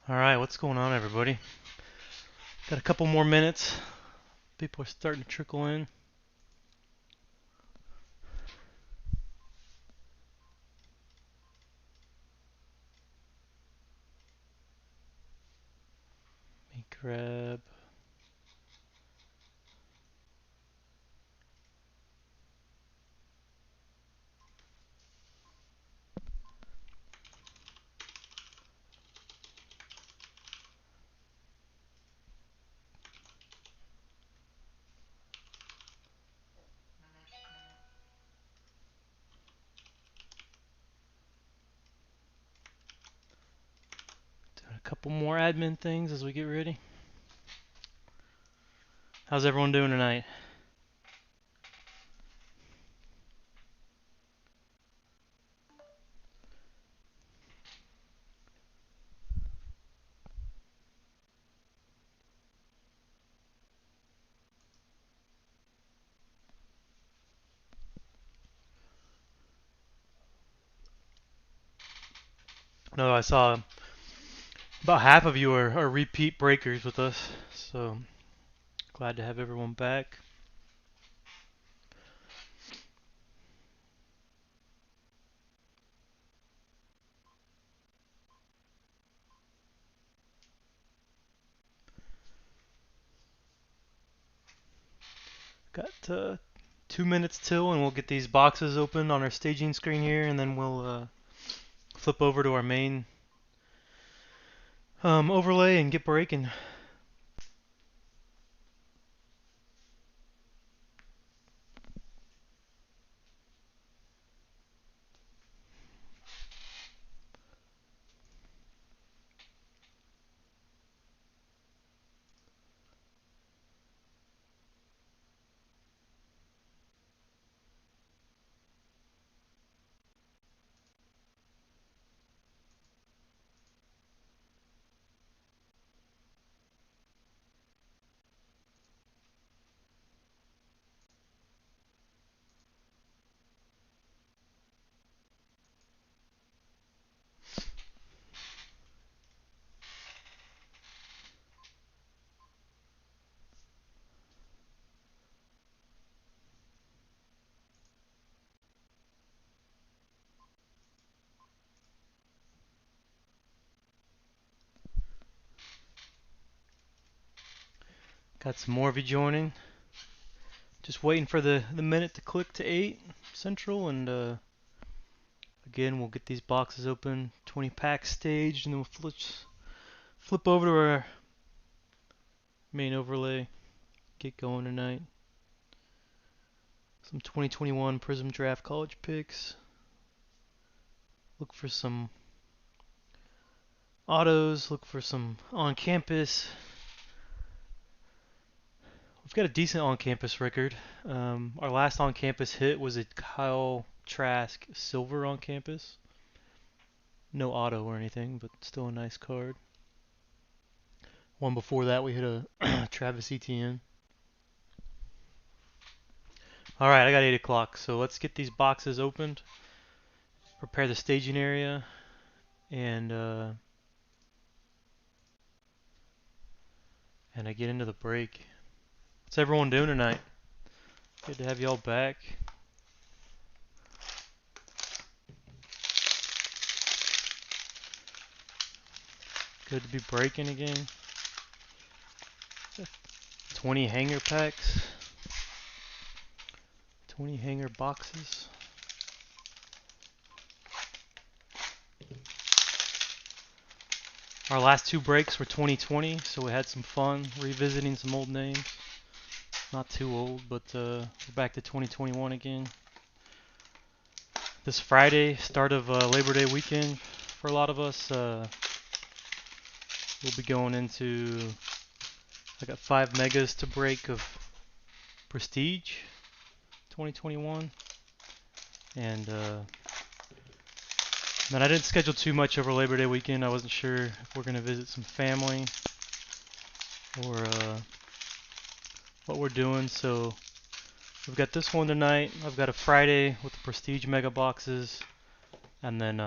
Alright, what's going on, everybody? Got a couple more minutes. People are starting to trickle in. Let me grab. Doing a couple more admin things as we get ready. How's everyone doing tonight? No, I saw about half of you are repeat breakers with us, so glad to have everyone back. Got 2 minutes till, and we'll get these boxes open on our staging screen here, and then we'll flip over to our main overlay and get breaking. Got some more of you joining. Just waiting for the minute to click to 8 Central, and again, we'll get these boxes open, 20 packs staged, and then we'll flip over to our main overlay, get going tonight. Some 2021 Prizm Draft College picks. Look for some autos, look for some on-campus. We've got a decent on-campus record. Our last on-campus hit was a Kyle Trask silver on-campus. No auto or anything, but still a nice card. One before that, we hit a Travis Etienne. All right, I got 8 o'clock, so let's get these boxes opened, prepare the staging area, and I get into the break. What's everyone doing tonight? Good to have y'all back. Good to be breaking again. 20 hanger packs. 20 hanger boxes. Our last 2 breaks were 2020, so we had some fun revisiting some old names. Not too old, but we're back to 2021 again. This Friday, start of Labor Day weekend for a lot of us. We'll be going into, I got 5 megas to break of Prestige 2021. And then I didn't schedule too much over Labor Day weekend. I wasn't sure if we're going to visit some family or what we're doing. So we've got this one tonight. I've got a Friday with the Prestige mega boxes. And then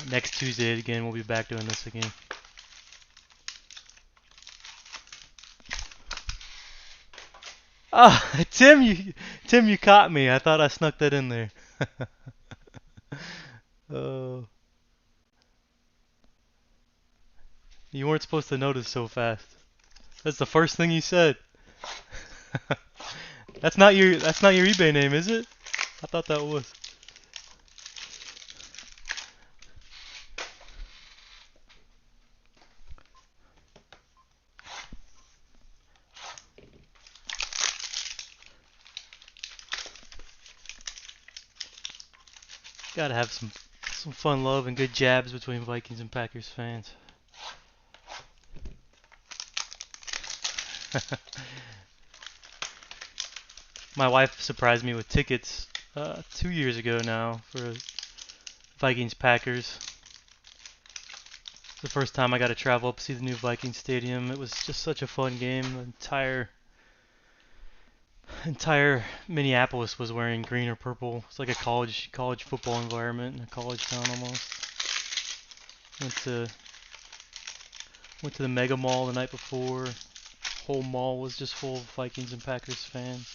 Next Tuesday again, we'll be back doing this again. Ah, Tim, you caught me. I thought I snuck that in there. Oh, you weren't supposed to notice so fast. That's the first thing you said. That's not your eBay name, is it? I thought that was. Gotta have some fun love and good jabs between Vikings and Packers fans. My wife surprised me with tickets 2 years ago now for Vikings Packers. It's the first time I got to travel up to see the new Vikings stadium. It was just such a fun game. The entire Minneapolis was wearing green or purple. It's like a college football environment in a college town almost. Went to the Mega Mall the night before. Whole mall was just full of Vikings and Packers fans.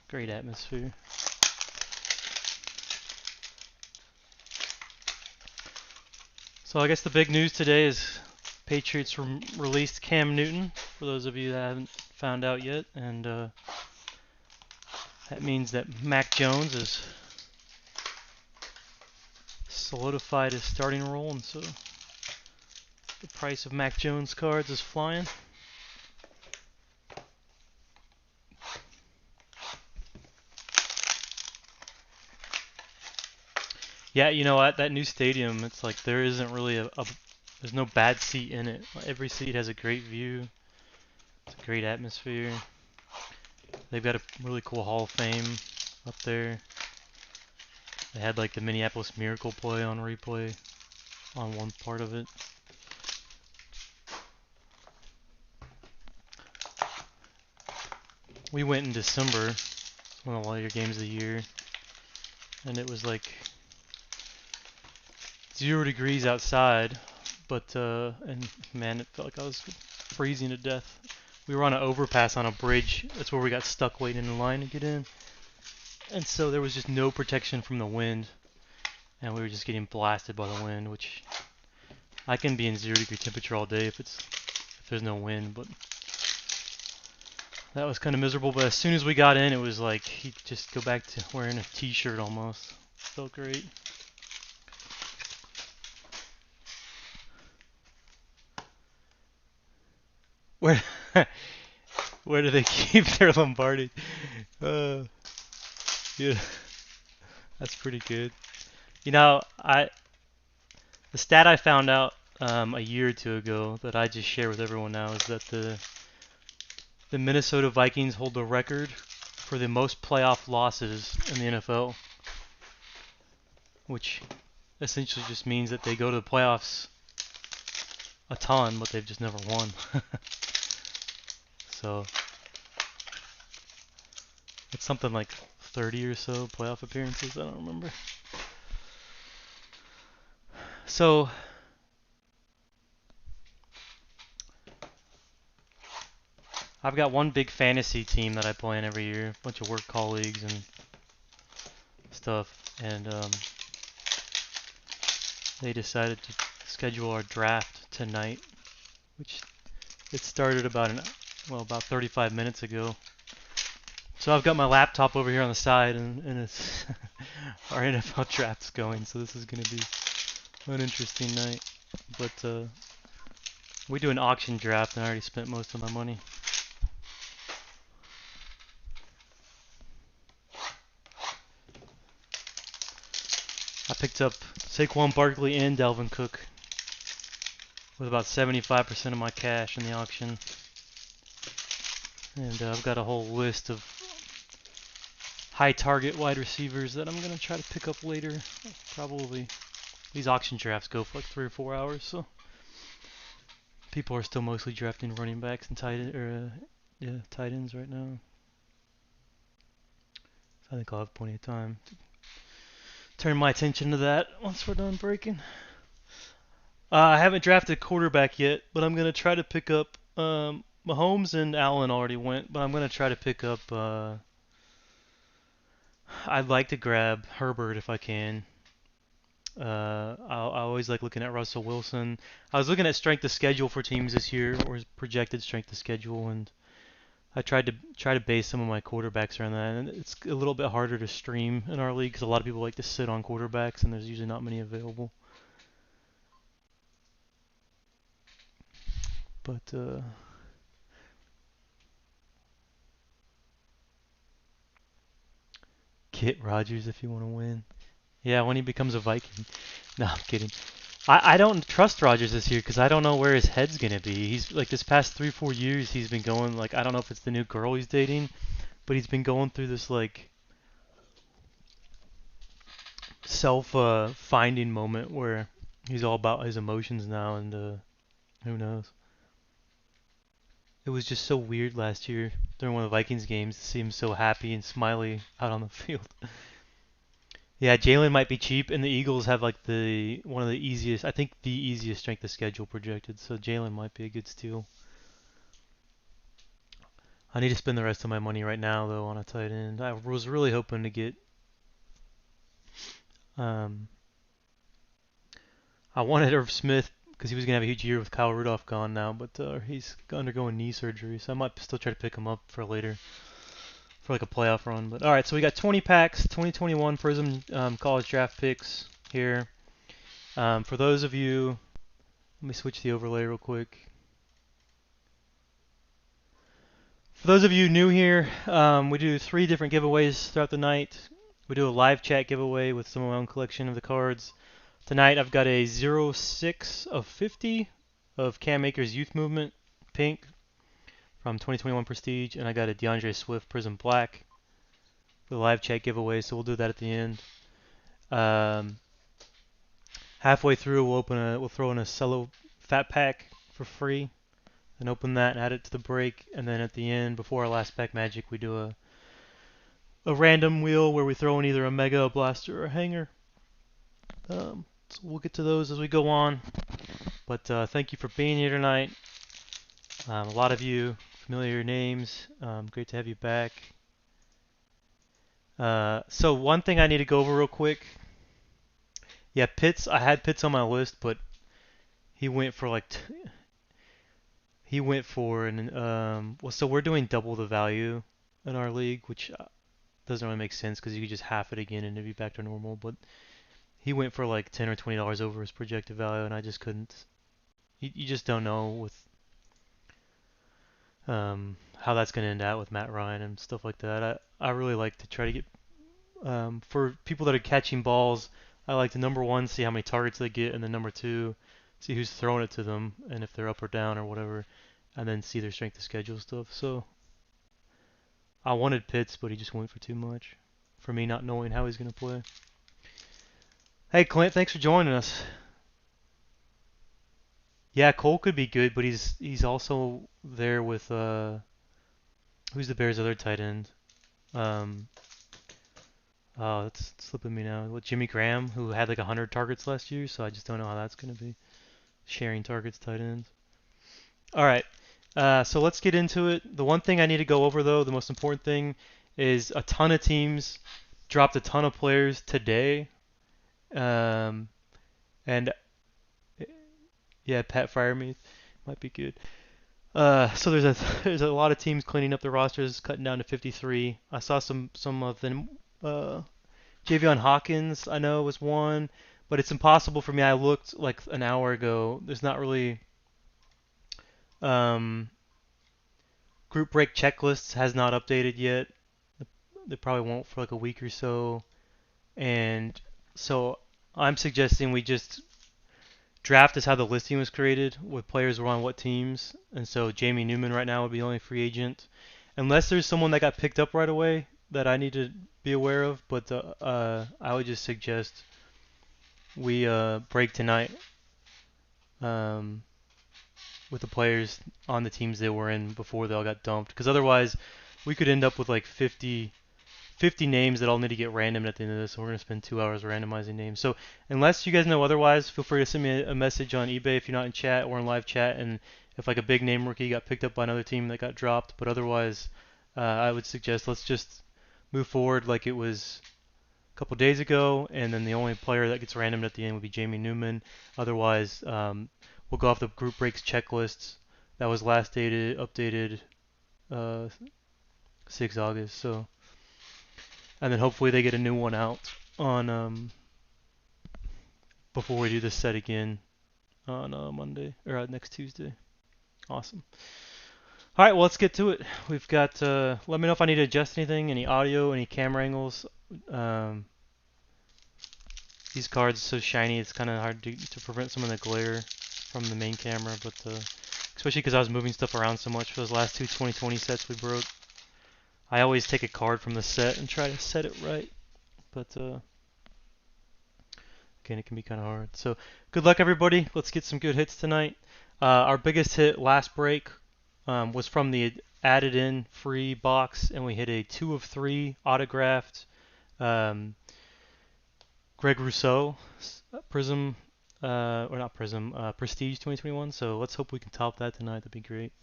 Great atmosphere. So I guess the big news today is Patriots released Cam Newton, for those of you that haven't found out yet, and that means that Mac Jones is solidified his starting role, and so the price of Mac Jones cards is flying. Yeah, you know what? That new stadium, it's like there isn't really there's no bad seat in it. Every seat has a great view. It's a great atmosphere. They've got a really cool Hall of Fame up there. They had like the Minneapolis Miracle play on replay on one part of it. We went in December, one of the later games of the year, and it was like 0 degrees outside, but and man, it felt like I was freezing to death. We were on an overpass on a bridge. That's where we got stuck waiting in line to get in. And so there was just no protection from the wind, and we were just getting blasted by the wind, which I can be in 0 degree temperature all day if there's no wind, but that was kind of miserable. But as soon as we got in, it was like you just go back to wearing a t-shirt almost. Felt great. Where where do they keep their Lombardi? Uh, yeah, that's pretty good. You know, the stat I found out a year or two ago that I just share with everyone now is that the Minnesota Vikings hold the record for the most playoff losses in the NFL, which essentially just means that they go to the playoffs a ton, but they've just never won. So it's something like 30 or so playoff appearances. I don't remember. So I've got one big fantasy team that I play in every year, a bunch of work colleagues and stuff, and they decided to schedule our draft tonight, which it started about 35 minutes ago. So I've got my laptop over here on the side, and it's our NFL draft's going. So this is going to be an interesting night. But we do an auction draft, and I already spent most of my money. I picked up Saquon Barkley and Dalvin Cook with about 75% of my cash in the auction. And I've got a whole list of high target wide receivers that I'm going to try to pick up later. Probably these auction drafts go for like 3 or 4 hours, so people are still mostly drafting running backs and tight ends right now. So I think I'll have plenty of time turn my attention to that once we're done breaking. I haven't drafted a quarterback yet, but I'm gonna try to pick up. Mahomes and Allen already went, but I'm gonna try to pick up. I'd like to grab Herbert if I can. I always like looking at Russell Wilson. I was looking at strength of schedule for teams this year, or projected strength of schedule, and I tried to base some of my quarterbacks around that. And it's a little bit harder to stream in our league because a lot of people like to sit on quarterbacks, and there's usually not many available. But get Rodgers if you want to win. Yeah, when he becomes a Viking. No, I'm kidding. I don't trust Rodgers this year because I don't know where his head's gonna be. He's like this past 3-4 years he's been going like I don't know if it's the new girl he's dating, but he's been going through this like self finding moment where he's all about his emotions now and who knows. It was just so weird last year during one of the Vikings games to see him so happy and smiley out on the field. Yeah, Jalen might be cheap, and the Eagles have like the one of the easiest, I think the easiest strength of schedule projected. So Jalen might be a good steal. I need to spend the rest of my money right now though on a tight end. I was really hoping to get. Um, I wanted Irv Smith because he was gonna have a huge year with Kyle Rudolph gone now, but he's undergoing knee surgery, so I might still try to pick him up for later for like a playoff run. But all right, so we got 20 packs, 2021 Prizm college draft picks here. For those of you, let me switch the overlay real quick. For those of you new here, we do 3 different giveaways throughout the night. We do a live chat giveaway with some of my own collection of the cards. Tonight I've got a 06 of 50 of Cam Akers Youth Movement pink from 2021 Prestige, and I got a DeAndre Swift Prizm Black for the live chat giveaway, so we'll do that at the end. Halfway through we'll throw in a Cello Fat Pack for free and open that and add it to the break, and then at the end, before our last pack magic, we do a random wheel where we throw in either a Mega, a Blaster, or a Hanger. So we'll get to those as we go on. But thank you for being here tonight. A lot of you familiar names. Great to have you back. So one thing I need to go over real quick. Yeah, Pitts. I had Pitts on my list, but he went for like he went for an well. So we're doing double the value in our league, which doesn't really make sense because you could just half it again and it'd be back to normal. But he went for like $10 or $20 over his projected value, and I just couldn't. You just don't know with how that's going to end out with Matt Ryan and stuff like that. I really like to try to get for people that are catching balls. I like to number one see how many targets they get, and then number two see who's throwing it to them and if they're up or down or whatever, and then see their strength of schedule stuff. So I wanted Pitts, but he just went for too much for me not knowing how he's going to play. Hey Clint, thanks for joining us. Yeah, Cole could be good, but he's also there with who's the Bears' other tight end? Um, oh, it's slipping me now. What Jimmy Graham, who had like 100 targets last year, so I just don't know how that's gonna be. Sharing targets, tight ends. All right, so let's get into it. The one thing I need to go over though, the most important thing, is a ton of teams dropped a ton of players today, and yeah, Pat Fryermuth might be good. So there's a lot of teams cleaning up their rosters, cutting down to 53. I saw some of them. Javion Hawkins, I know, was one, but it's impossible for me. I looked like an hour ago. There's not really um, group break checklists has not updated yet. They probably won't for like a week or so, and so I'm suggesting we just draft is how the listing was created, with players were on what teams, and so Jamie Newman right now would be the only free agent, unless there's someone that got picked up right away that I need to be aware of. But I would just suggest we break tonight um, with the players on the teams they were in before they all got dumped, because otherwise we could end up with like 50 50 names that all need to get random at the end of this, so we're going to spend 2 hours randomizing names. So unless you guys know otherwise, feel free to send me a message on eBay if you're not in chat or in live chat, and if like a big name rookie got picked up by another team that got dropped. But otherwise, I would suggest let's just move forward like it was a couple days ago, and then the only player that gets random at the end would be Jamie Newman. Otherwise, we'll go off the group breaks checklists that was last updated uh, 6 August. So, and then hopefully they get a new one out on before we do this set again on Monday or next Tuesday. Awesome. All right, well, let's get to it. We've got. Let me know if I need to adjust anything, any audio, any camera angles. Um, these cards are so shiny, it's kind of hard to prevent some of the glare from the main camera, but especially because I was moving stuff around so much for those last two 2020 sets we broke. I always take a card from the set and try to set it right, but again, it can be kind of hard. So good luck, everybody. Let's get some good hits tonight. Our biggest hit last break was from the added in free box, and we hit a 2 of 3 autographed Greg Rousseau Prizm, or not Prizm, Prestige 2021. So let's hope we can top that tonight. That'd be great.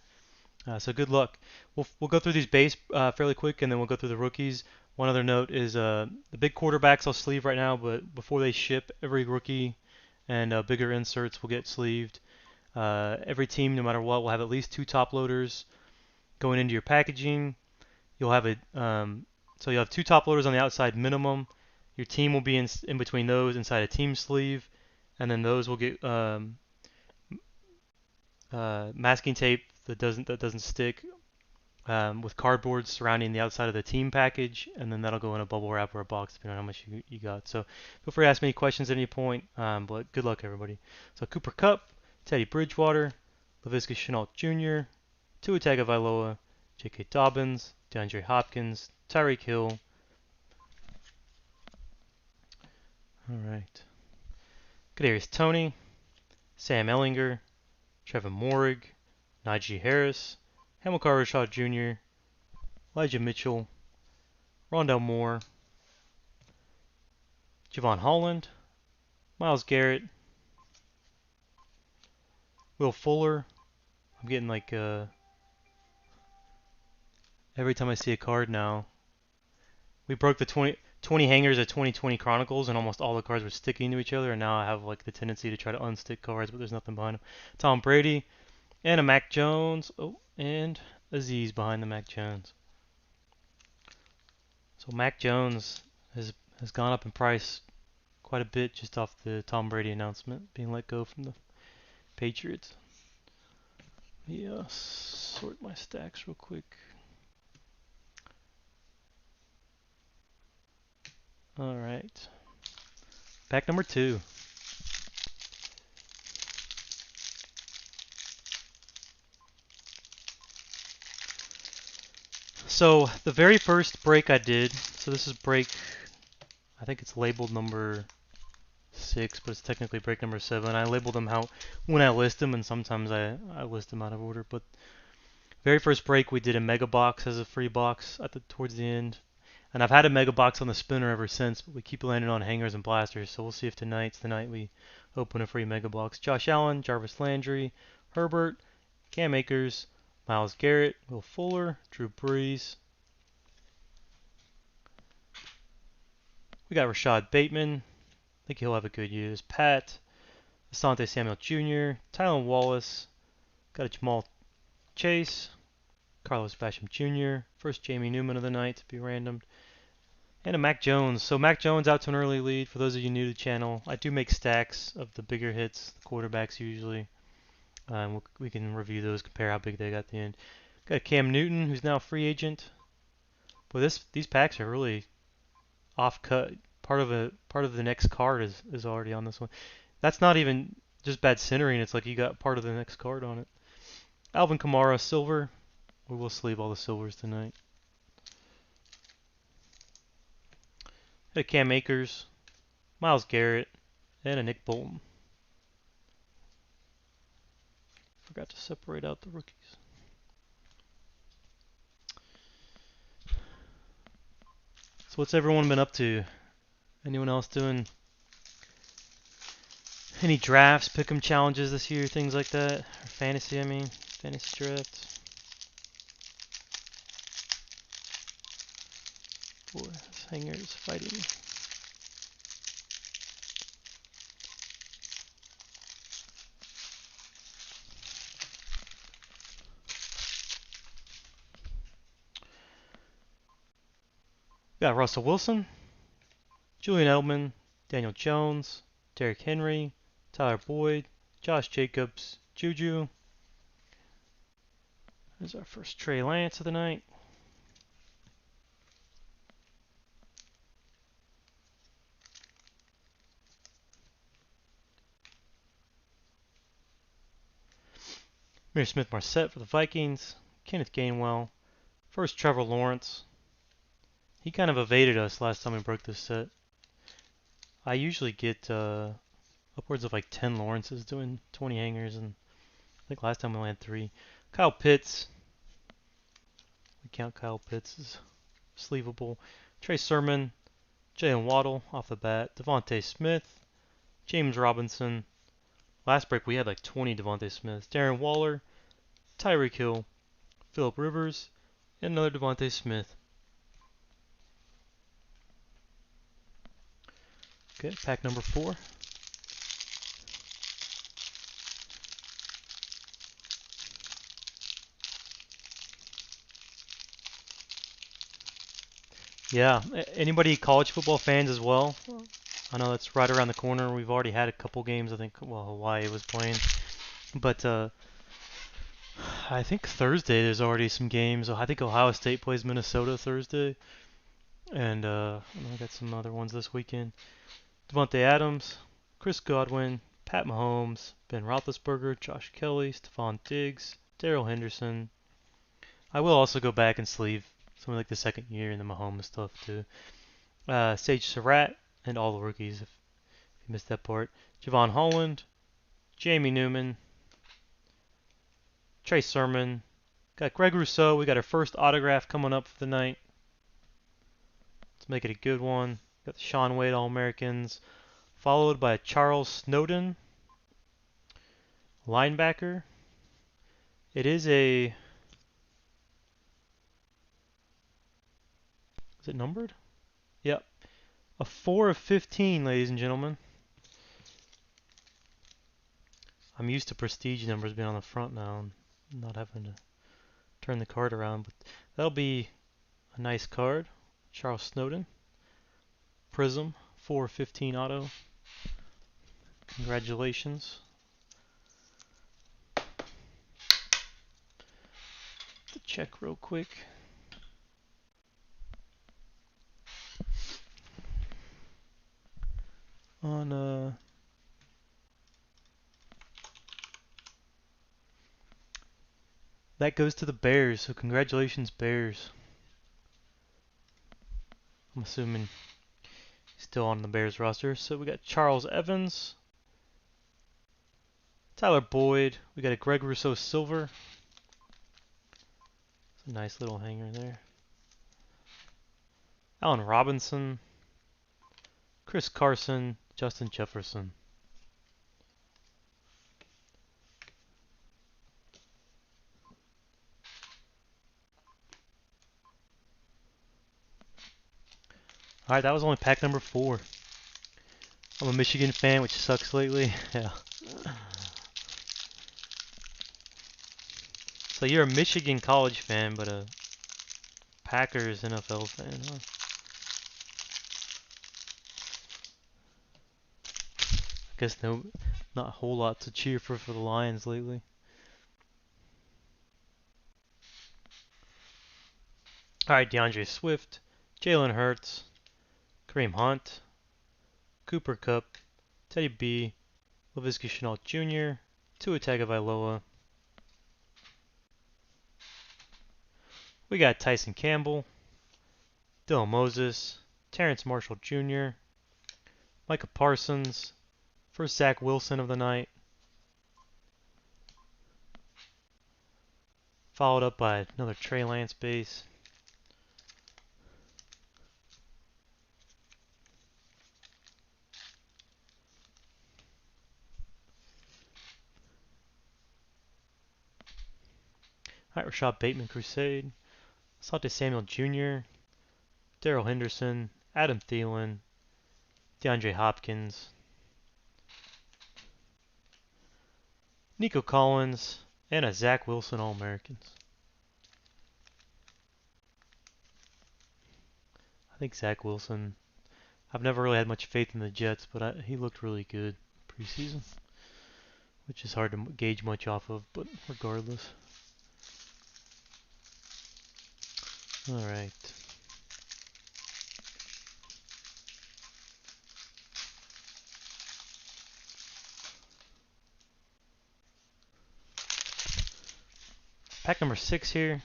So good luck. We'll go through these base fairly quick, and then we'll go through the rookies. One other note is the big quarterbacks I'll sleeve right now, but before they ship, every rookie and bigger inserts will get sleeved. Every team, no matter what, will have at least 2 top loaders going into your packaging. You'll have so you'll have 2 top loaders on the outside minimum. Your team will be in between those inside a team sleeve, and then those will get masking tape that doesn't stick with cardboard surrounding the outside of the team package, and then that'll go in a bubble wrap or a box depending on how much you got. So feel free to ask me any questions at any point, but good luck, everybody. So Cooper Kupp, Teddy Bridgewater, Laviska Shenault Jr., Tua Tagovailoa, J.K. Dobbins, DeAndre Hopkins, Tyreek Hill. All right. Kadarius Toney, Sam Ehlinger, Trevor Moehrig, Najee Harris, Hamilcar Rashed Jr., Elijah Mitchell, Rondell Moore, Javon Holland, Myles Garrett, Will Fuller. I'm getting like every time I see a card now. We broke the 20 hangers at 2020 Chronicles, and almost all the cards were sticking to each other, and now I have like the tendency to try to unstick cards, but there's nothing behind them. Tom Brady, and a Mac Jones. Oh, and Aziz behind the Mac Jones. So Mac Jones has gone up in price quite a bit just off the Tom Brady announcement being let go from the Patriots. Yeah, sort my stacks real quick. All right. Pack number 2. So the very first break I did, so this is break, I think it's labeled number 6, but it's technically break number 7. I label them when I list them, and sometimes I list them out of order. But very first break we did a mega box as a free box towards the end, and I've had a mega box on the spinner ever since. But we keep landing on hangers and blasters, so we'll see if tonight's the night we open a free mega box. Josh Allen, Jarvis Landry, Herbert, Cam Akers, Myles Garrett, Will Fuller, Drew Brees. We got Rashad Bateman. I think he'll have a good use. Pat, Asante Samuel Jr., Tylan Wallace, got a Jamal Chase, Carlos Basham Jr., first Jamie Newman of the night to be randomed, and a Mac Jones. So Mac Jones out to an early lead. For those of you new to the channel, I do make stacks of the bigger hits, the quarterbacks usually. We can review those, compare how big they got at the end. Got Cam Newton, who's now a free agent. Boy, these packs are really off-cut. Part of the next card is already on this one. That's not even just bad centering. It's like you got part of the next card on it. Alvin Kamara, silver. We will sleeve all the silvers tonight. A Cam Akers, Myles Garrett, and a Nick Bolton. Forgot to separate out the rookies. So what's everyone been up to? Anyone else doing any drafts, pick'em challenges this year, things like that? Or fantasy, I mean. Fantasy drafts. Boy, this hanger is fighting. Got Russell Wilson, Julian Edelman, Daniel Jones, Derrick Henry, Tyler Boyd, Josh Jacobs, Juju. There's our first Trey Lance of the night. Mir Smith-Marset for the Vikings. Kenneth Gainwell. First Trevor Lawrence. He kind of evaded us last time we broke this set. I usually get upwards of like 10 Lawrences doing 20 hangers, and I think last time we only had 3. Kyle Pitts. We count Kyle Pitts as sleevable. Trey Sermon. Jalen Waddle off the bat. Devontae Smith. James Robinson. Last break we had like 20 Devontae Smiths. Darren Waller. Tyreek Hill. Phillip Rivers. And another Devontae Smith. Okay, pack number 4. Yeah, anybody college football fans as well? I know that's right around the corner. We've already had a couple games. I think, well, Hawaii was playing. But I think Thursday there's already some games. I think Ohio State plays Minnesota Thursday. And I got some other ones this weekend. Devontae Adams, Chris Godwin, Pat Mahomes, Ben Roethlisberger, Josh Kelly, Stephon Diggs, Darrell Henderson. I will also go back and sleeve something like the second year in the Mahomes stuff too. Sage Surratt and all the rookies, if you missed that part. Javon Holland, Jamie Newman, Trey Sermon. Got Greg Rousseau. We got our first autograph coming up for the night. Let's make it a good one. Got the Sean Wade All-Americans, followed by Charles Snowden, linebacker. It is a... Is it numbered? Yep. A 4 of 15, ladies and gentlemen. I'm used to prestige numbers being on the front now and not having to turn the card around, but that'll be a nice card. Charles Snowden. Prizm, 4 of 15 auto. Congratulations. To check real quick. On that goes to the Bears, so congratulations, Bears. I'm assuming he's still on the Bears roster. So we got Charles Evans, Tyler Boyd. We got a Greg Rousseau Silver. It's a nice little hanger there. Allen Robinson, Chris Carson, Justin Jefferson. Alright, that was only pack number 4. I'm a Michigan fan, which sucks lately. Yeah. So you're a Michigan college fan, but a Packers NFL fan, huh? I guess not a whole lot to cheer for the Lions lately. Alright, DeAndre Swift, Jalen Hurts, Kareem Hunt, Cooper Kupp, Teddy B, Laviska Shenault Jr., Tua Tagovailoa. We got Tyson Campbell, Dylan Moses, Terrence Marshall Jr., Micah Parsons, first Zach Wilson of the night, followed up by another Trey Lance base. Alright, Rashad Bateman, Crusade. Asante Samuel Jr., Darrell Henderson, Adam Thielen, DeAndre Hopkins, Nico Collins, and a Zach Wilson All-Americans. I think Zach Wilson, I've never really had much faith in the Jets, but he looked really good preseason, which is hard to gauge much off of, but regardless. Alright. Pack number 6 here.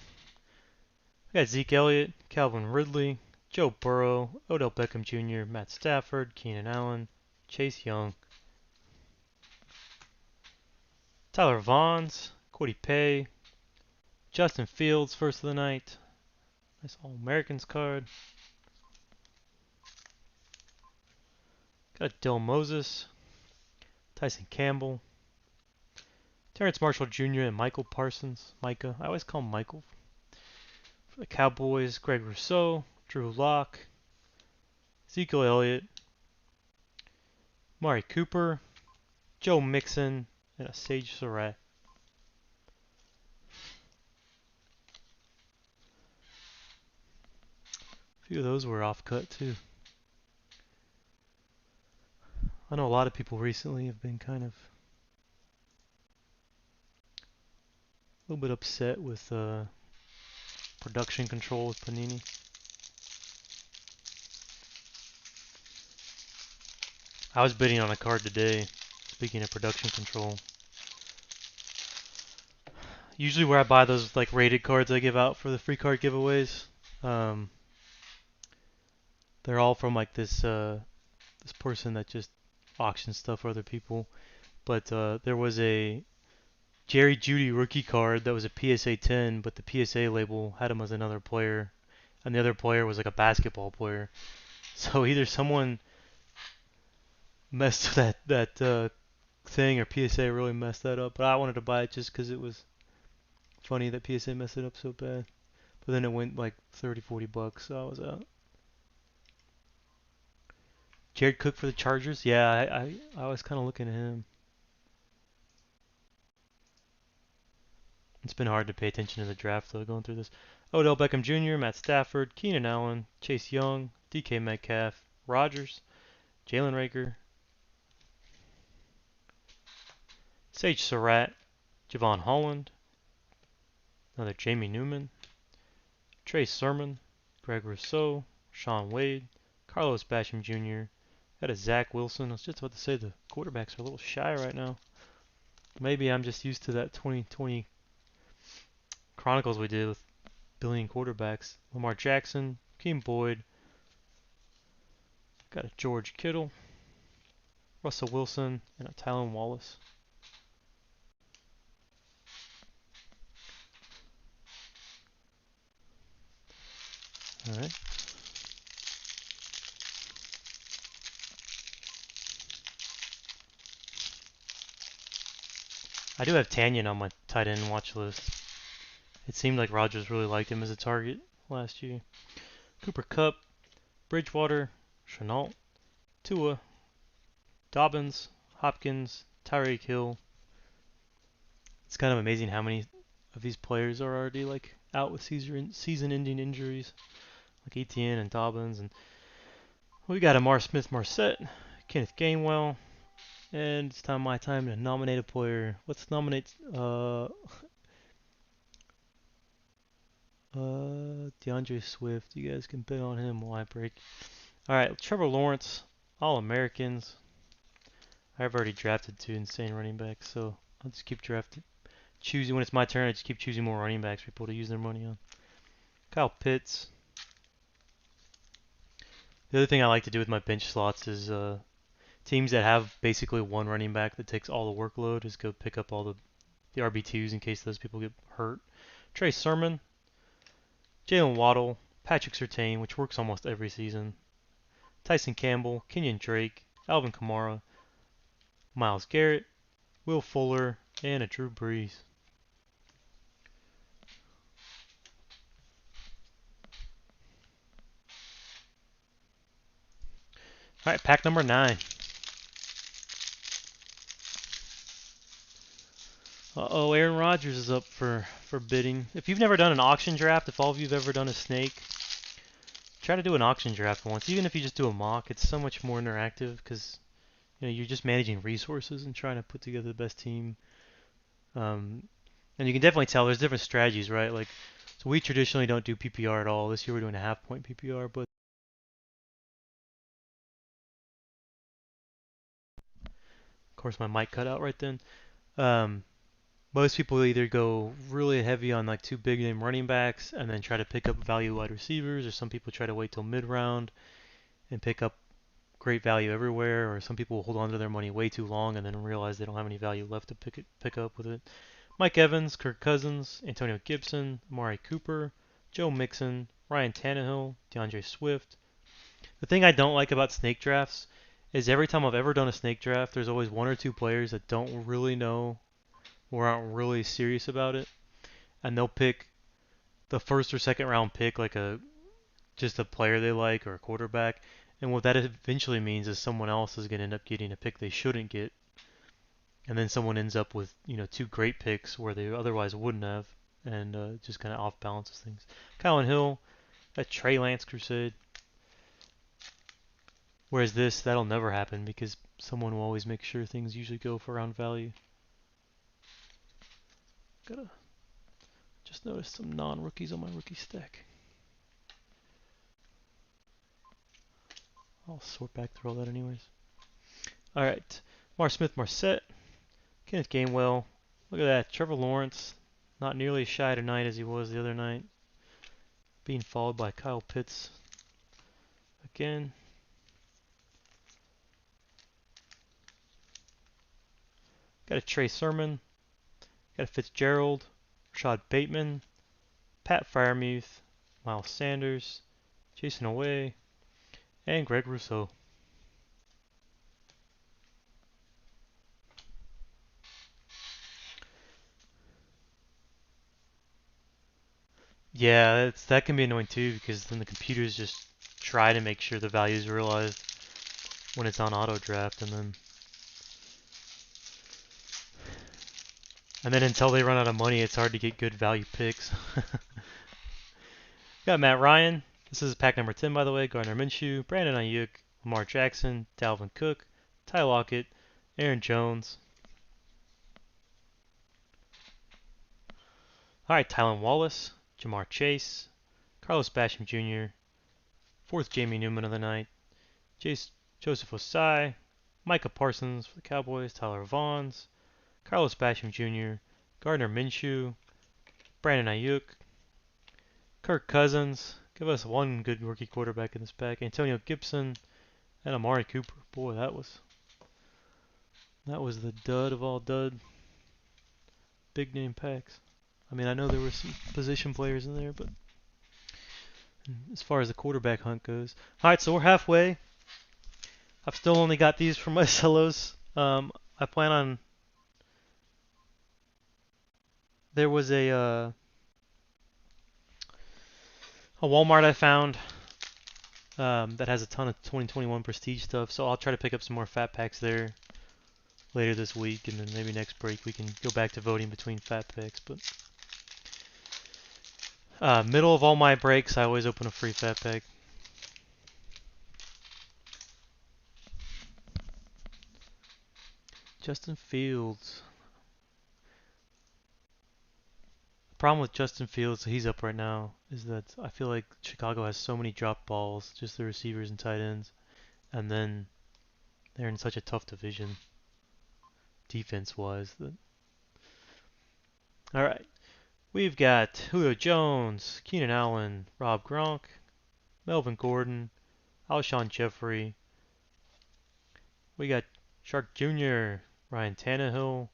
We got Zeke Elliott, Calvin Ridley, Joe Burrow, Odell Beckham Jr., Matt Stafford, Keenan Allen, Chase Young, Tyler Vaughns, Kwity Paye, Justin Fields, first of the night. Nice All-Americans card. Got Dylan Moses, Tyson Campbell, Terrence Marshall Jr. and Michael Parsons. Micah. I always call him Michael. For the Cowboys, Greg Rousseau, Drew Lock, Ezekiel Elliott, Mari Cooper, Joe Mixon, and a Sage Surratt. A few of those were off cut too. I know a lot of people recently have been kind of a little bit upset with production control with Panini. I was bidding on a card today, speaking of production control. Usually where I buy those like rated cards I give out for the free card giveaways, they're all from like this person that just auctions stuff for other people. But there was a Jerry Jeudy rookie card that was a PSA 10, but the PSA label had him as another player, and the other player was like a basketball player. So either someone messed that thing, or PSA really messed that up. But I wanted to buy it just because it was funny that PSA messed it up so bad. But then it went like 30, 40 bucks, so I was out. Jared Cook for the Chargers. Yeah, I was kind of looking at him. It's been hard to pay attention to the draft though, going through this. Odell Beckham Jr., Matt Stafford, Keenan Allen, Chase Young, DK Metcalf, Rodgers, Jalen Rager, Sage Surratt, Javon Holland, another Jamie Newman, Trey Sermon, Greg Rousseau, Sean Wade, Carlos Basham Jr., that is Zach Wilson. I was just about to say the quarterbacks are a little shy right now. Maybe I'm just used to that 2020 Chronicles we did with billion quarterbacks. Lamar Jackson, Keem Boyd, got a George Kittle, Russell Wilson, and a Tylan Wallace. Alright. I do have Tanyan on my tight end watch list. It seemed like Rodgers really liked him as a target last year. Cooper Kupp, Bridgewater, Shenault, Tua, Dobbins, Hopkins, Tyreek Hill. It's kind of amazing how many of these players are already like out with season-ending injuries, like Etienne and Dobbins. And we got Amar Smith-Marset, Kenneth Gainwell, and it's my time to nominate a player. Let's nominate DeAndre Swift. You guys can bet on him while I break. Alright, Trevor Lawrence, All-Americans. I've already drafted 2 insane running backs, so I'll just keep choosing. When it's my turn, I just keep choosing more running backs for people to use their money on. Kyle Pitts. The other thing I like to do with my bench slots is teams that have basically one running back that takes all the workload is go pick up all the RB2s in case those people get hurt. Trey Sermon, Jalen Waddle, Patrick Surtain, which works almost every season, Tyson Campbell, Kenyon Drake, Alvin Kamara, Myles Garrett, Will Fuller, and a Drew Brees. Alright, pack number 9. Uh-oh, Aaron Rodgers is up for bidding. If you've never done an auction draft, if all of you have ever done a snake, try to do an auction draft once. Even if you just do a mock, it's so much more interactive because you're just managing resources and trying to put together the best team. And you can definitely tell there's different strategies, right? Like, so we traditionally don't do PPR at all. This year we're doing a half-point PPR, but of course my mic cut out right then. Um, Most people either go really heavy on like 2 big name running backs and then try to pick up value wide receivers, or some people try to wait till mid round and pick up great value everywhere, or some people hold on to their money way too long and then realize they don't have any value left to pick up with it. Mike Evans, Kirk Cousins, Antonio Gibson, Amari Cooper, Joe Mixon, Ryan Tannehill, DeAndre Swift. The thing I don't like about snake drafts is every time I've ever done a snake draft, there's always 1 or 2 players that don't really know or aren't really serious about it, and they'll pick the first or second round pick like just a player they like or a quarterback, and what that eventually means is someone else is going to end up getting a pick they shouldn't get, and then someone ends up with 2 great picks where they otherwise wouldn't have, and just kind of off balances things. Kylan Hill, that Trey Lance crusade. Whereas that'll never happen because someone will always make sure things usually go for around value. Gotta just notice some non-rookies on my rookie stack. I'll sort back through all that anyways. Alright, Mar Smith-Marset, Kenneth Gainwell. Look at that, Trevor Lawrence, not nearly as shy tonight as he was the other night. Being followed by Kyle Pitts again. Got a Trey Sermon, got a Fitzgerald, Rashad Bateman, Pat Freiermuth, Miles Sanders, Jason Away, and Greg Rousseau. Yeah, that can be annoying too because then the computers just try to make sure the value is realized when it's on auto draft, and then until they run out of money, it's hard to get good value picks. Got Matt Ryan. This is pack number 10, by the way. Gardner Minshew, Brandon Ayuk, Lamar Jackson, Dalvin Cook, Ty Lockett, Aaron Jones. All right, Tylan Wallace, Jamar Chase, Carlos Basham Jr., 4th Jamie Newman of the night, Joseph Osai, Micah Parsons for the Cowboys, Tyler Vaughns, Carlos Basham Jr., Gardner Minshew, Brandon Ayuk, Kirk Cousins. Give us one good rookie quarterback in this pack. Antonio Gibson and Amari Cooper. Boy, that was the dud of all dud. Big name packs. I mean, I know there were some position players in there, but as far as the quarterback hunt goes. All right, so we're halfway. I've still only got these from my solos. I plan on. There was a Walmart I found that has a ton of 2021 Prestige stuff, so I'll try to pick up some more fat packs there later this week, and then maybe next break we can go back to voting between fat packs. But middle of all my breaks, I always open a free fat pack. Justin Fields. The problem with Justin Fields, he's up right now, is that I feel like Chicago has so many drop balls, just the receivers and tight ends, and then they're in such a tough division, defense-wise. All right, we've got Julio Jones, Keenan Allen, Rob Gronk, Melvin Gordon, Alshon Jeffrey. We got Shark Jr., Ryan Tannehill,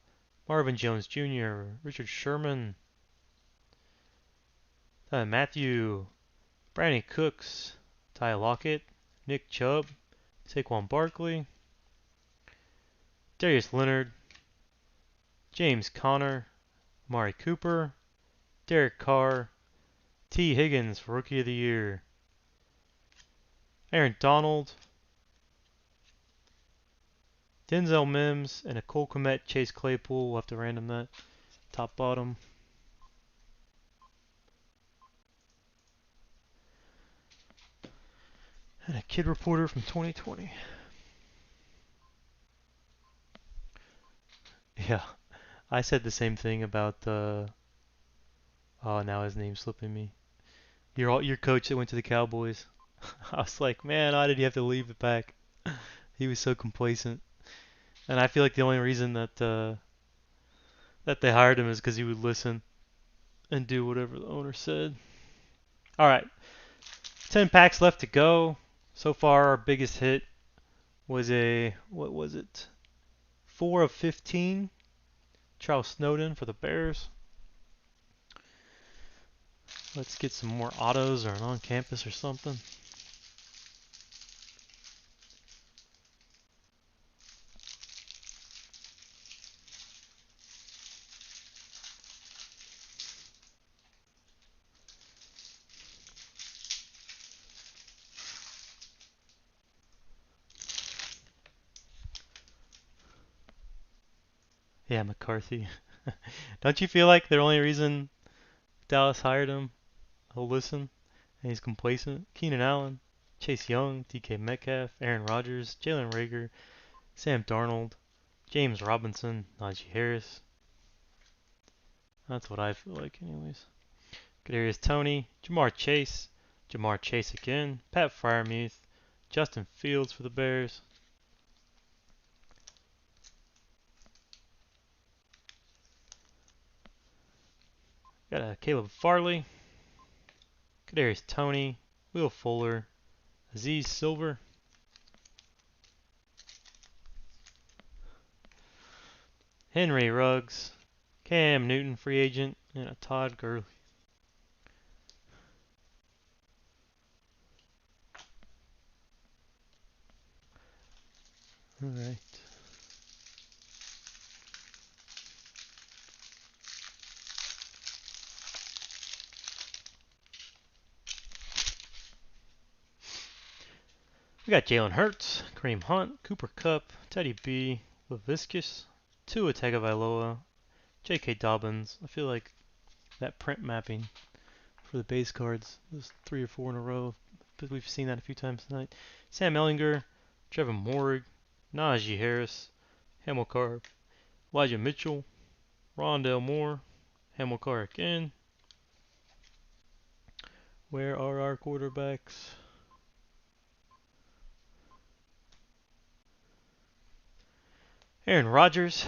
Marvin Jones Jr., Richard Sherman, Matthew, Brandon Cooks, Ty Lockett, Nick Chubb, Saquon Barkley, Darius Leonard, James Conner, Amari Cooper, Derek Carr, T. Higgins for Rookie of the Year, Aaron Donald, Denzel Mims, and a Cole Kmet, Chase Claypool. We'll have to random that. Top, bottom. And a Kid Reporter from 2020. Yeah, I said the same thing about oh, now his name's slipping me. Your coach that went to the Cowboys. I was like, man, why did he have to leave it back? He was so complacent. And I feel like the only reason that they hired him is because he would listen and do whatever the owner said. All right, 10 packs left to go. So far, our biggest hit was what was it? 4 of 15. Charles Snowden for the Bears. Let's get some more autos or an on-campus or something. Yeah, McCarthy. Don't you feel like the only reason Dallas hired him, he'll listen, and he's complacent? Keenan Allen, Chase Young, DK Metcalf, Aaron Rodgers, Jalen Reagor, Sam Darnold, James Robinson, Najee Harris. That's what I feel like anyways. Kadarius Toney, Jamar Chase again, Pat Freiermuth, Justin Fields for the Bears. Got a Caleb Farley, Kadarius Toney, Will Fuller, Aziz Silver, Henry Ruggs, Cam Newton free agent, and a Todd Gurley. Alright. We got Jalen Hurts, Kareem Hunt, Cooper Kupp, Teddy B, Laviscus, Tua Tagovailoa, J.K. Dobbins. I feel like that print mapping for the base cards was 3 or 4 in a row, but we've seen that a few times tonight. Sam Ellinger, Trevor Morrig, Najee Harris, Hamilcar, Elijah Mitchell, Rondale Moore, Hamilcar again. Where are our quarterbacks? Aaron Rodgers,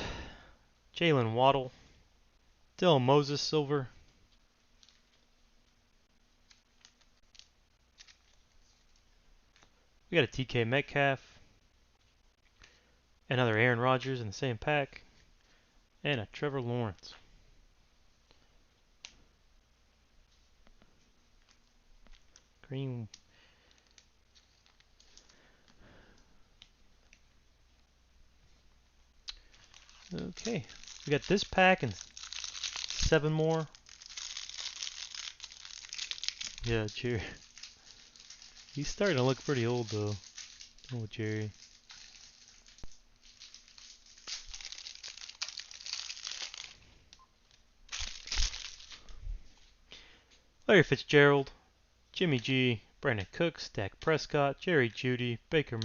Jalen Waddle, Dylan Moses Silver, we got a TK Metcalf, another Aaron Rodgers in the same pack, and a Trevor Lawrence. Green. Okay, we got this pack and 7 more. Yeah, Jerry. He's starting to look pretty old though. Oh, Jerry. Larry Fitzgerald, Jimmy G, Brandon Cooks, Dak Prescott, Jerry Jeudy, Baker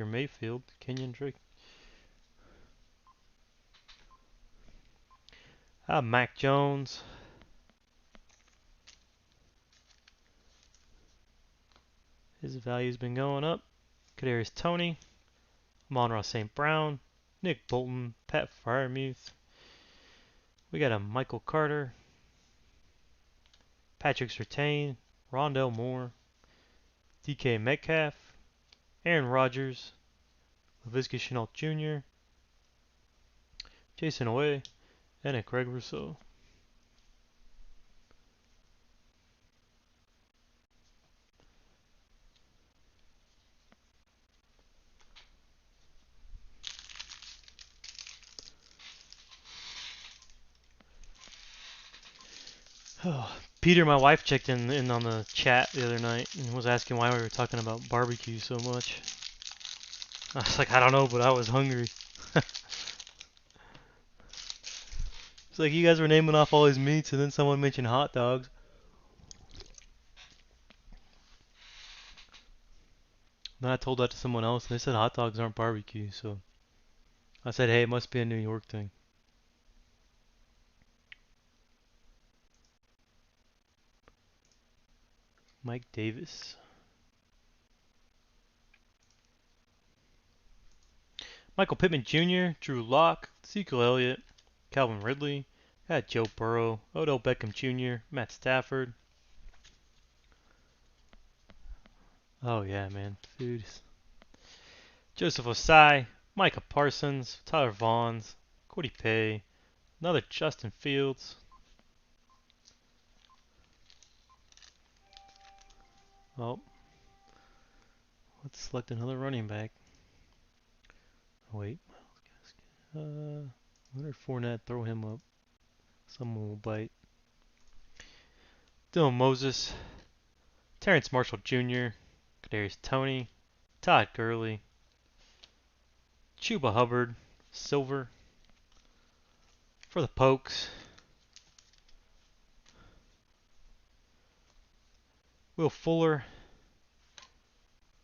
Mayfield, Kenyon Drake. Mac Jones. His value's been going up. Kadarius Toney, Amon-Ra St. Brown, Nick Bolton, Pat Freiermuth. We got a Michael Carter, Patrick Surtain, Rondale Moore, DK Metcalf, Aaron Rodgers, Laviska Shenault Jr., Jason Owe, and a Greg Rousseau. Oh, Peter, my wife, checked in on the chat the other night and was asking why we were talking about barbecue so much. I was like, I don't know, but I was hungry. It's like you guys were naming off all these meats, and then someone mentioned hot dogs. Then I told that to someone else, and they said hot dogs aren't barbecue. So I said, hey, it must be a New York thing. Mike Davis. Michael Pittman Jr., Drew Lock, Ezekiel Elliott, Calvin Ridley, got Joe Burrow, Odell Beckham Jr., Matt Stafford. Oh yeah, man, food. Joseph Osai, Micah Parsons, Tyler Vaughns, Cody Pay, another Justin Fields. Oh, let's select another running back. Oh, wait, Leonard Fournette, throw him up. Someone will bite. Dylan Moses, Terrence Marshall Jr., Kadarius Toney, Todd Gurley, Chuba Hubbard, Silver. For the Pokes, Will Fuller,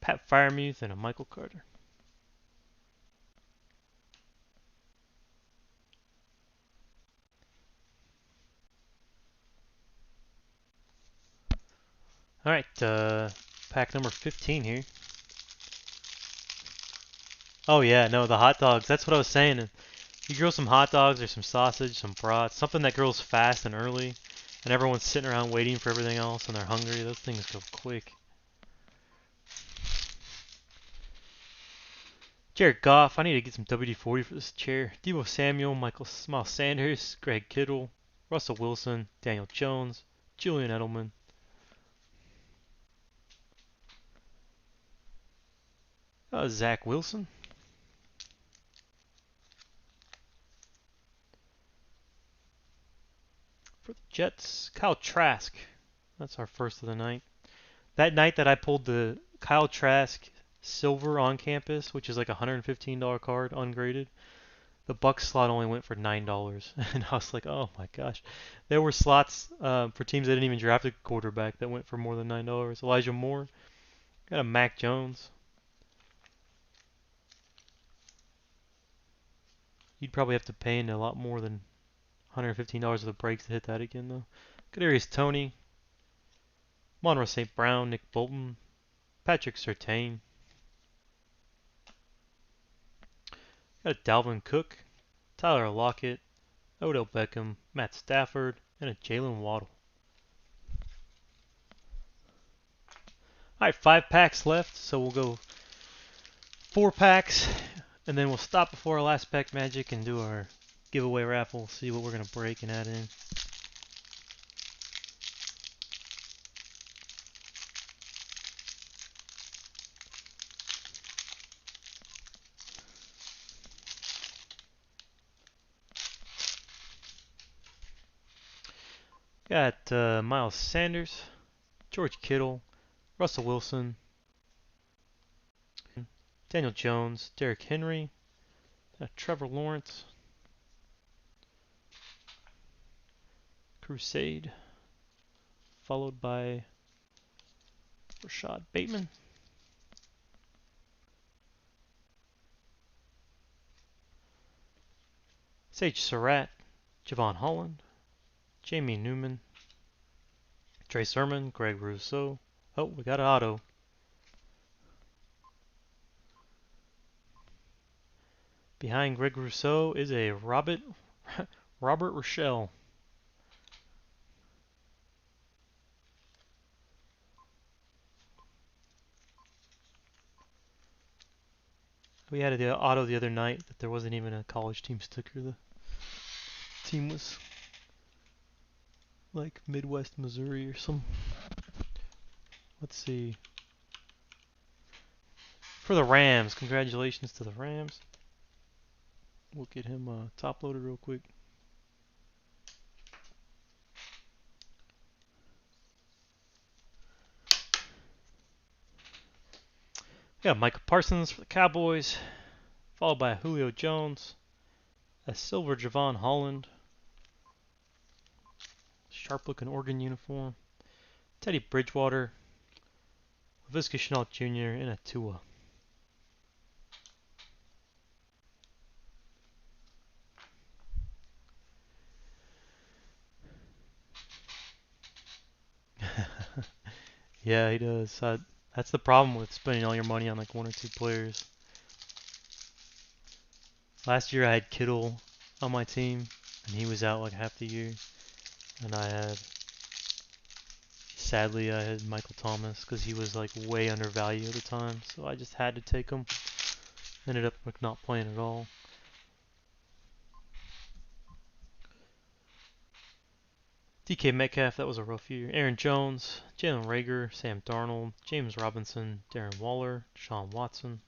Pat Freiermuth, and a Michael Carter. Alright, pack number 15 here. Oh yeah, no, the hot dogs. That's what I was saying. You grill some hot dogs or some sausage, some brats, something that grills fast and early, and everyone's sitting around waiting for everything else and they're hungry. Those things go quick. Jared Goff, I need to get some WD-40 for this chair. Deebo Samuel, Miles Sanders, Greg Kittle, Russell Wilson, Daniel Jones, Julian Edelman. Zach Wilson. For the Jets, Kyle Trask. That's our first of the night. That night that I pulled the Kyle Trask Silver on campus, which is like a $115 card, ungraded, the Bucks slot only went for $9. And I was like, oh my gosh. There were slots for teams that didn't even draft a quarterback that went for more than $9. Elijah Moore, got a Mac Jones. You'd probably have to pay in a lot more than $115 of the breaks to hit that again, though. Kadarius Toney, Monroe St. Brown, Nick Bolton, Patrick Surtain. Got a Dalvin Cook, Tyler Lockett, Odell Beckham, Matt Stafford, and a Jalen Waddle. Alright, 5 packs left, so we'll go 4 packs, and then we'll stop before our last pack magic and do our giveaway raffle, see what we're going to break and add in. Got Miles Sanders, George Kittle, Russell Wilson, Daniel Jones, Derrick Henry, Trevor Lawrence, Crusade, followed by Rashad Bateman, Sage Surratt, Javon Holland, Jamie Newman, Trey Sermon, Greg Rousseau. Oh, we got an auto. Behind Greg Rousseau is a Robert Rochelle. We had the auto the other night that there wasn't even a college team sticker. The team was like Midwest Missouri or some. Let's see. For the Rams, congratulations to the Rams. We'll get him top loaded real quick. Got Micah Parsons for the Cowboys, followed by Julio Jones, a silver Javon Holland, sharp-looking Oregon uniform, Teddy Bridgewater, Laviska Shenault Jr., and a Tua. Yeah, he does. That's the problem with spending all your money on like one or two players. Last year I had Kittle on my team, and he was out like half the year. And sadly, I had Michael Thomas because he was like way undervalued at the time, so I just had to take him. Ended up like not playing at all. DK Metcalf, that was a rough year. Aaron Jones, Jalen Reagor, Sam Darnold, James Robinson, Darren Waller, Deshaun Watson.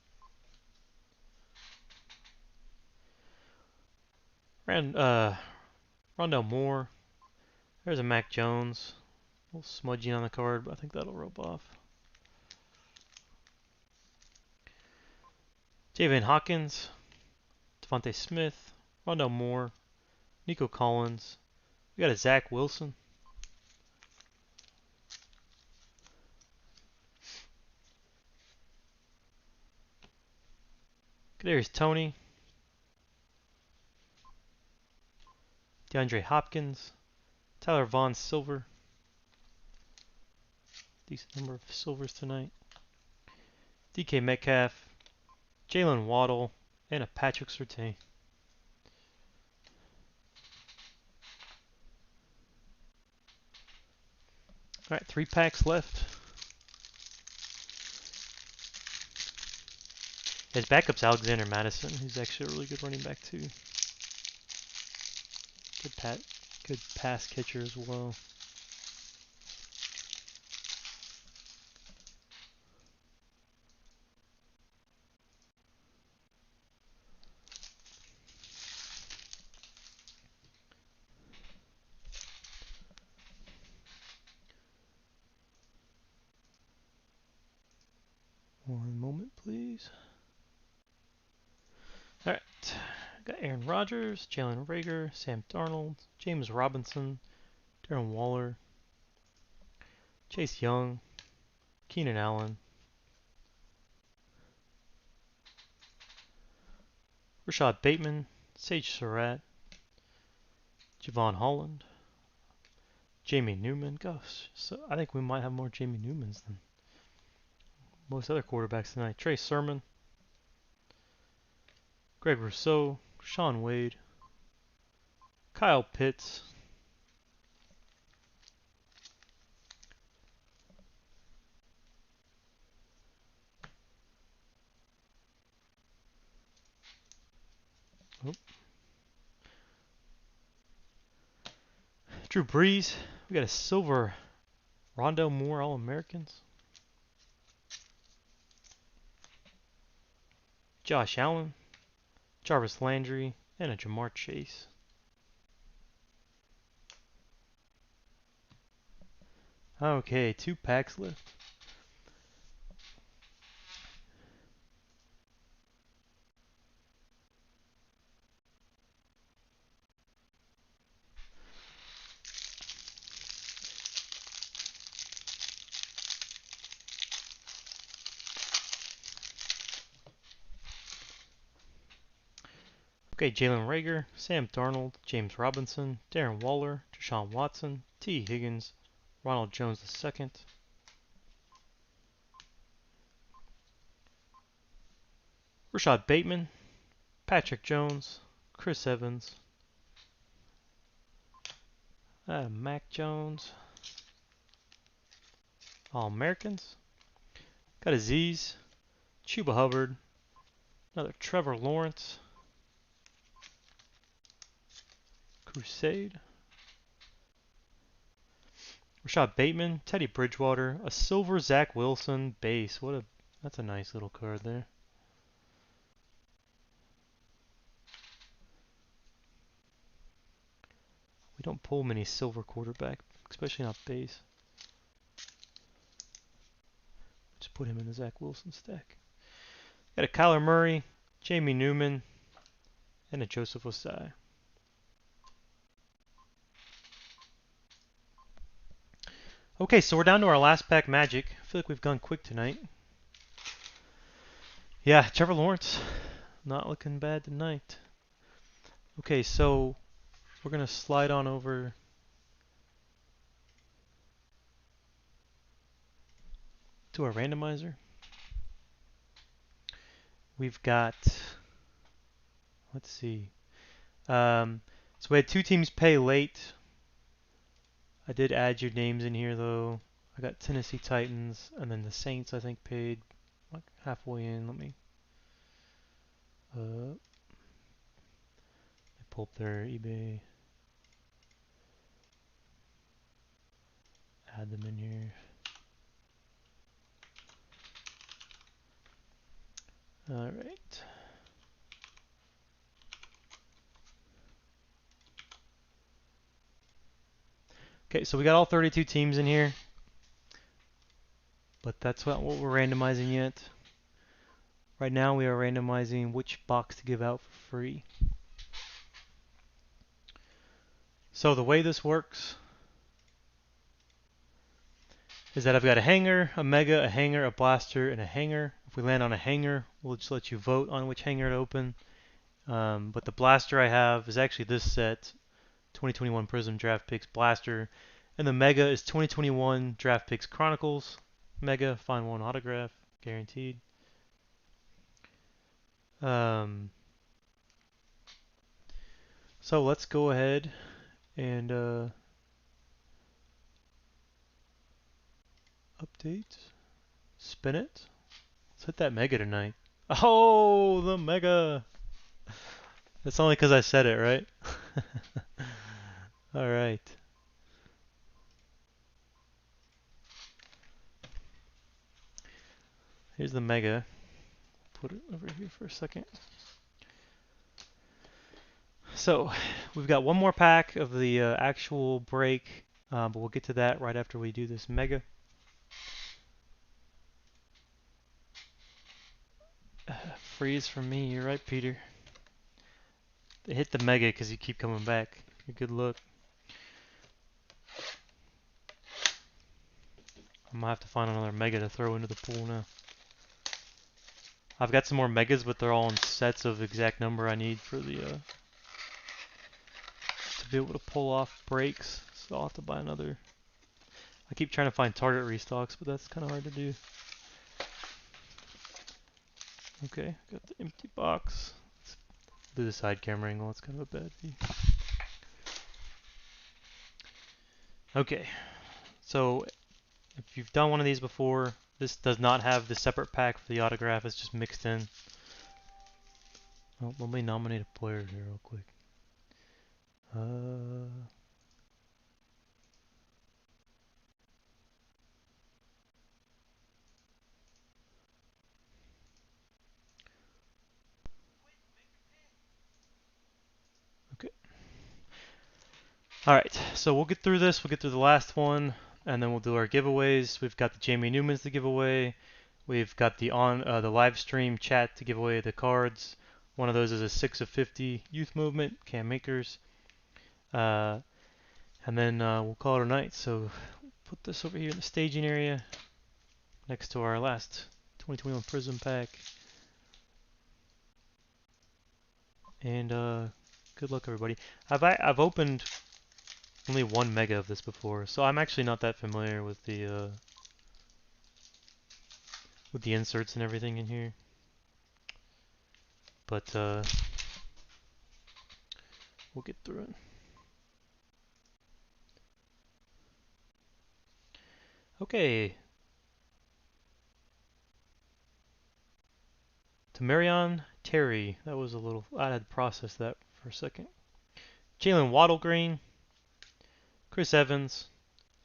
Rondell Moore. There's a Mac Jones. A little smudgy on the card, but I think that'll rub off. Javen Hawkins, Devontae Smith, Rondell Moore, Nico Collins. We got a Zach Wilson. Kadarius Toney, DeAndre Hopkins, Tyler Vaughn Silver. Decent number of silvers tonight. DK Metcalf, Jalen Waddle, and a Patrick Surtain. Alright, 3 packs left. His backup's Alexander Madison, who's actually a really good running back too. Good pass catcher as well. One moment, please. Alright, got Aaron Rodgers, Jalen Reagor, Sam Darnold, James Robinson, Darren Waller, Chase Young, Keenan Allen, Rashad Bateman, Sage Surratt, Javon Holland, Jamie Newman. Gosh, so I think we might have more Jamie Newmans than most other quarterbacks tonight. Trey Sermon, Greg Rousseau, Sean Wade, Kyle Pitts, Drew Brees. We got a silver Rondell Moore All-Americans, Josh Allen, Jarvis Landry, and a Jamar Chase. Okay, 2 packs left. Okay, Jalen Reagor, Sam Darnold, James Robinson, Darren Waller, Deshaun Watson, T. Higgins, Ronald Jones II, Rashad Bateman, Patrick Jones, Chris Evans, Mac Jones, All-Americans. Got Aziz, Chuba Hubbard, another Trevor Lawrence, Crusade, Rashad Bateman, Teddy Bridgewater, a silver Zach Wilson base. That's a nice little card there. We don't pull many silver quarterback, especially not base. Just put him in the Zach Wilson stack. Got a Kyler Murray, Jamie Newman, and a Joseph Osai. Okay, so we're down to our last pack Magic. I feel like we've gone quick tonight. Yeah, Trevor Lawrence, not looking bad tonight. Okay, so we're going to slide on over to our randomizer. We've got, let's see. So we had 2 teams pay late. I did add your names in here though. I got Tennessee Titans and then the Saints I think paid like halfway in. Let me pull up their eBay. Add them in here. All right. Okay, so we got all 32 teams in here, but that's not what we're randomizing yet. Right now we are randomizing which box to give out for free. So the way this works is that I've got a hanger, a mega, a hanger, a blaster, and a hanger. If we land on a hanger, we'll just let you vote on which hanger to open. But the blaster I have is actually this set, 2021 Prizm Draft Picks Blaster, and the mega is 2021 Draft Picks Chronicles Mega, find one autograph, guaranteed. So let's go ahead and update, spin it. Let's hit that mega tonight. Oh, the mega! That's only because I said it, right? All right. Here's the mega. Put it over here for a second. So we've got one more pack of the actual break, but we'll get to that right after we do this mega. Freeze from me, you're right, Peter. They hit the mega because you keep coming back. Good luck. I'm gonna have to find another mega to throw into the pool now. I've got some more megas, but they're all in sets of the exact number I need for the to be able to pull off breaks. So I'll have to buy another. I keep trying to find target restocks, but that's kind of hard to do. Okay, got the empty box. Let's do the side camera angle. It's kind of a bad view. Okay, so if you've done one of these before, this does not have the separate pack for the autograph. It's just mixed in. Oh, let me nominate a player here real quick. Okay. Alright, so we'll get through this. We'll get through the last one, and then we'll do our giveaways. We've got the Jamie Newmans to give away. We've got the live stream chat to give away the cards. One of those is a 6 of 50 Youth Movement, Cam Makers. And then we'll call it a night. So put this over here in the staging area next to our last 2021 Prizm pack. And good luck, everybody. I've opened only one mega of this before, so I'm actually not that familiar with the inserts and everything in here. But we'll get through it. Okay. To Marion Terry. That was a little. I had to process that for a second. Jalen Waddle Green. Chris Evans.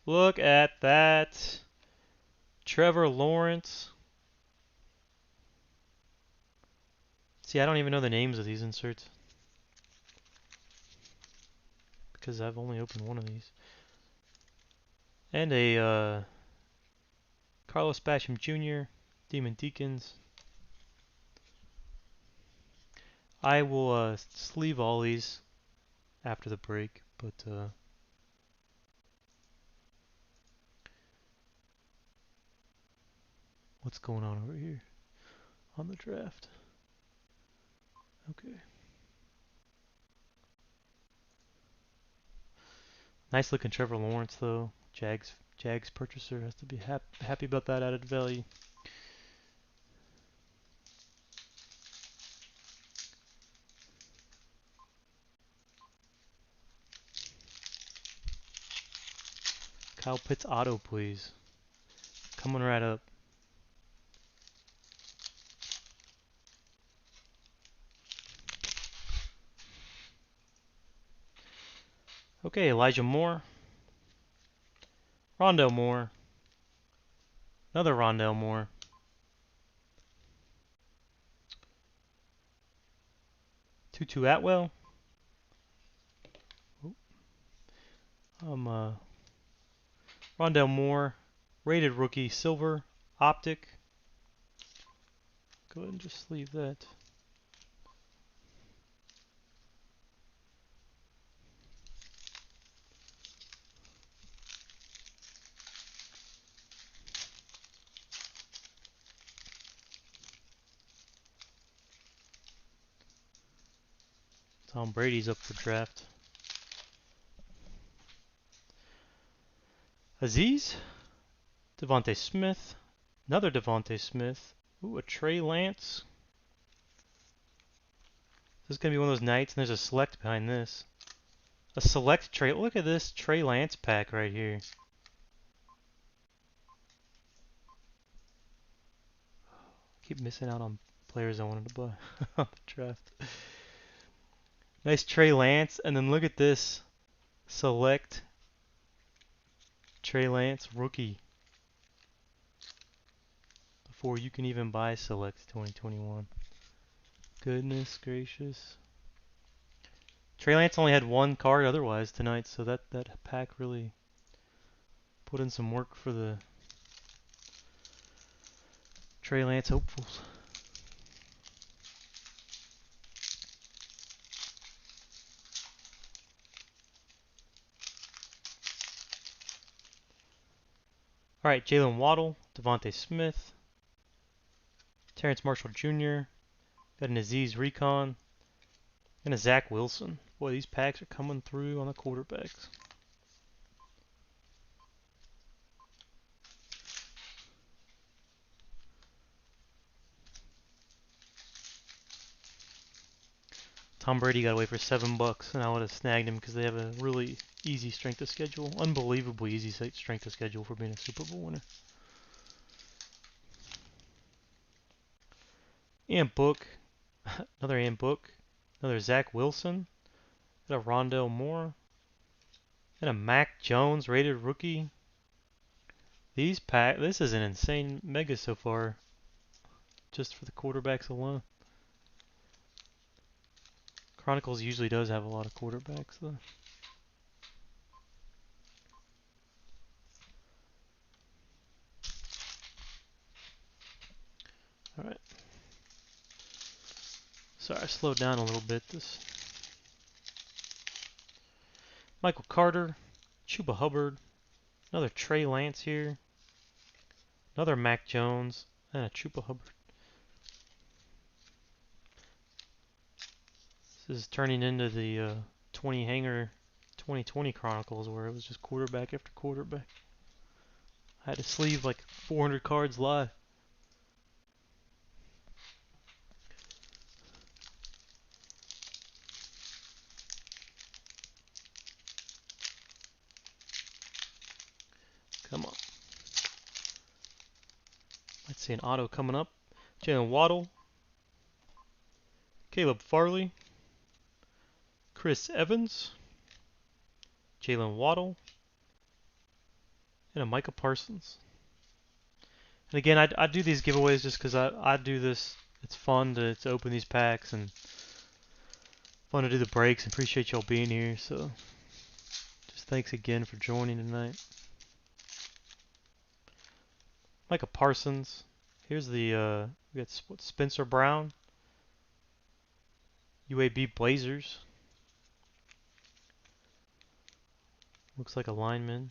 Look at that. Trevor Lawrence. See, I don't even know the names of these inserts because I've only opened one of these. And a Carlos Basham Jr., Demon Deacons. I will sleeve all these after the break, but what's going on over here on the draft? Okay. Nice looking Trevor Lawrence though. Jags purchaser has to be happy about that added value. Kyle Pitts auto, please. Coming right up. Okay, Elijah Moore. Rondell Moore. Another Rondell Moore. Tutu Atwell. Rondell Moore. Rated rookie silver. Optic. Go ahead and just leave that. Tom Brady's up for draft. Aziz. Devontae Smith. Another Devontae Smith. Ooh, a Trey Lance. This is going to be one of those nights, and there's a select behind this. A select Trey. Look at this Trey Lance pack right here. Keep missing out on players I wanted to buy on the draft. Nice Trey Lance, and then look at this select Trey Lance rookie. Before you can even buy select 2021. Goodness gracious. Trey Lance only had one card otherwise tonight, so that pack really put in some work for the Trey Lance hopefuls. Alright, Jalen Waddle, Devontae Smith, Terrence Marshall Jr., got an Aziz Recon, and a Zach Wilson. Boy, these packs are coming through on the quarterbacks. Tom Brady got away for $7, and I would have snagged him because they have a really easy strength of schedule. Unbelievably easy strength of schedule for being a Super Bowl winner. And Book, another Ian Book, another Zach Wilson, and a Rondell Moore, and a Mac Jones rated rookie. This is an insane mega so far, just for the quarterbacks alone. Chronicles usually does have a lot of quarterbacks though. Alright. Sorry, I slowed down a little bit. This Michael Carter, Chuba Hubbard, another Trey Lance here, another Mac Jones, and a Chuba Hubbard. This is turning into the 20 hanger 2020 Chronicles where it was just quarterback after quarterback. I had to sleeve like 400 cards live. Come on. Let's see an auto coming up. Jalen Waddle, Caleb Farley, Chris Evans, Jalen Waddle, and a Micah Parsons. And again, I do these giveaways just because I do this. It's fun to open these packs and fun to do the breaks. Appreciate y'all being here. So just thanks again for joining tonight. Micah Parsons. Here's the we got Spencer Brown, UAB Blazers. Looks like a lineman.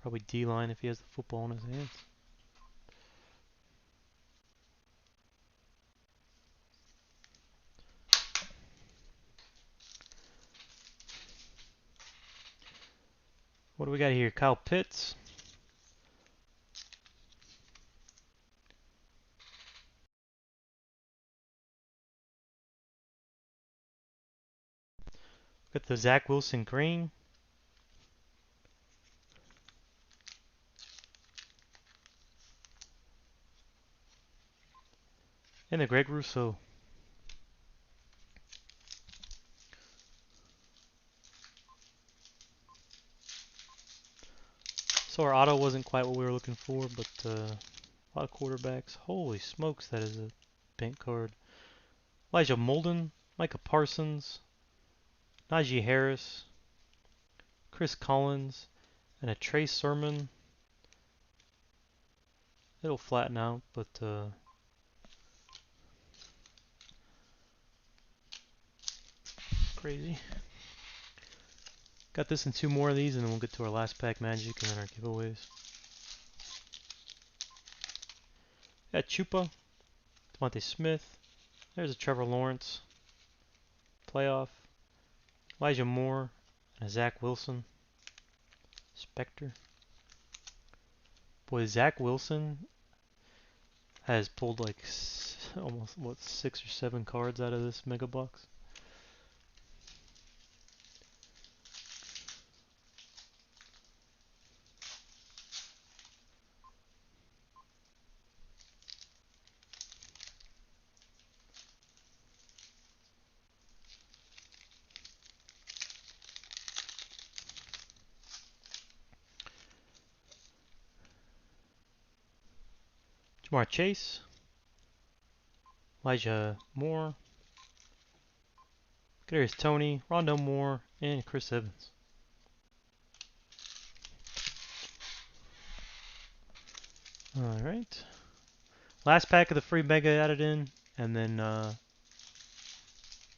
Probably D-line if he has the football in his hands. What do we got here? Kyle Pitts. Got the Zach Wilson green. And the Greg Rousseau. So our auto wasn't quite what we were looking for, but a lot of quarterbacks. Holy smokes, that is a bank card. Elijah Molden, Micah Parsons, Najee Harris, Chris Collins, and a Trey Sermon. It'll flatten out, but crazy. Got this in 2 more of these, and then we'll get to our last pack magic and then our giveaways. Got Chupa, Devontae Smith. There's a Trevor Lawrence playoff. Elijah Moore and a Zach Wilson. Spectre. Boy, Zach Wilson has pulled like almost, what, 6 or 7 cards out of this mega box. Jamar Chase, Elijah Moore, Kadarius Toney, Rondo Moore, and Chris Evans. Alright. Last pack of the free mega added in, and then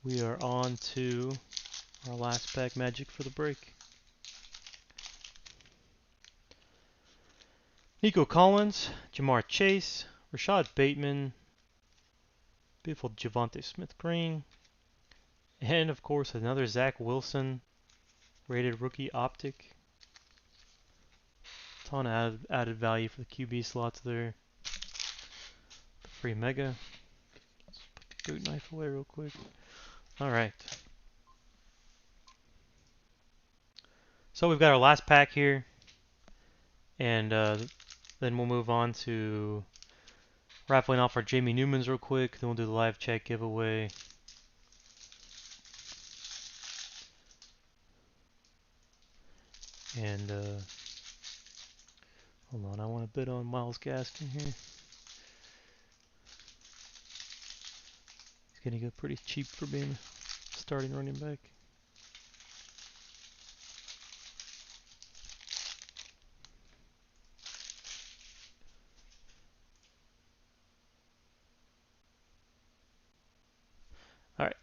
we are on to our last pack magic for the break. Nico Collins, Jamar Chase, Rashad Bateman, beautiful Javonte Smith green, and of course another Zach Wilson rated rookie optic. Ton of added value for the QB slots there. The free mega. Let's put the goat knife away real quick. Alright. So we've got our last pack here, and then we'll move on to raffling off our Jamie Newmans real quick, then we'll do the live chat giveaway. And hold on, I want to bid on Myles Gaskin here. He's getting good pretty cheap for being a starting running back. Alright,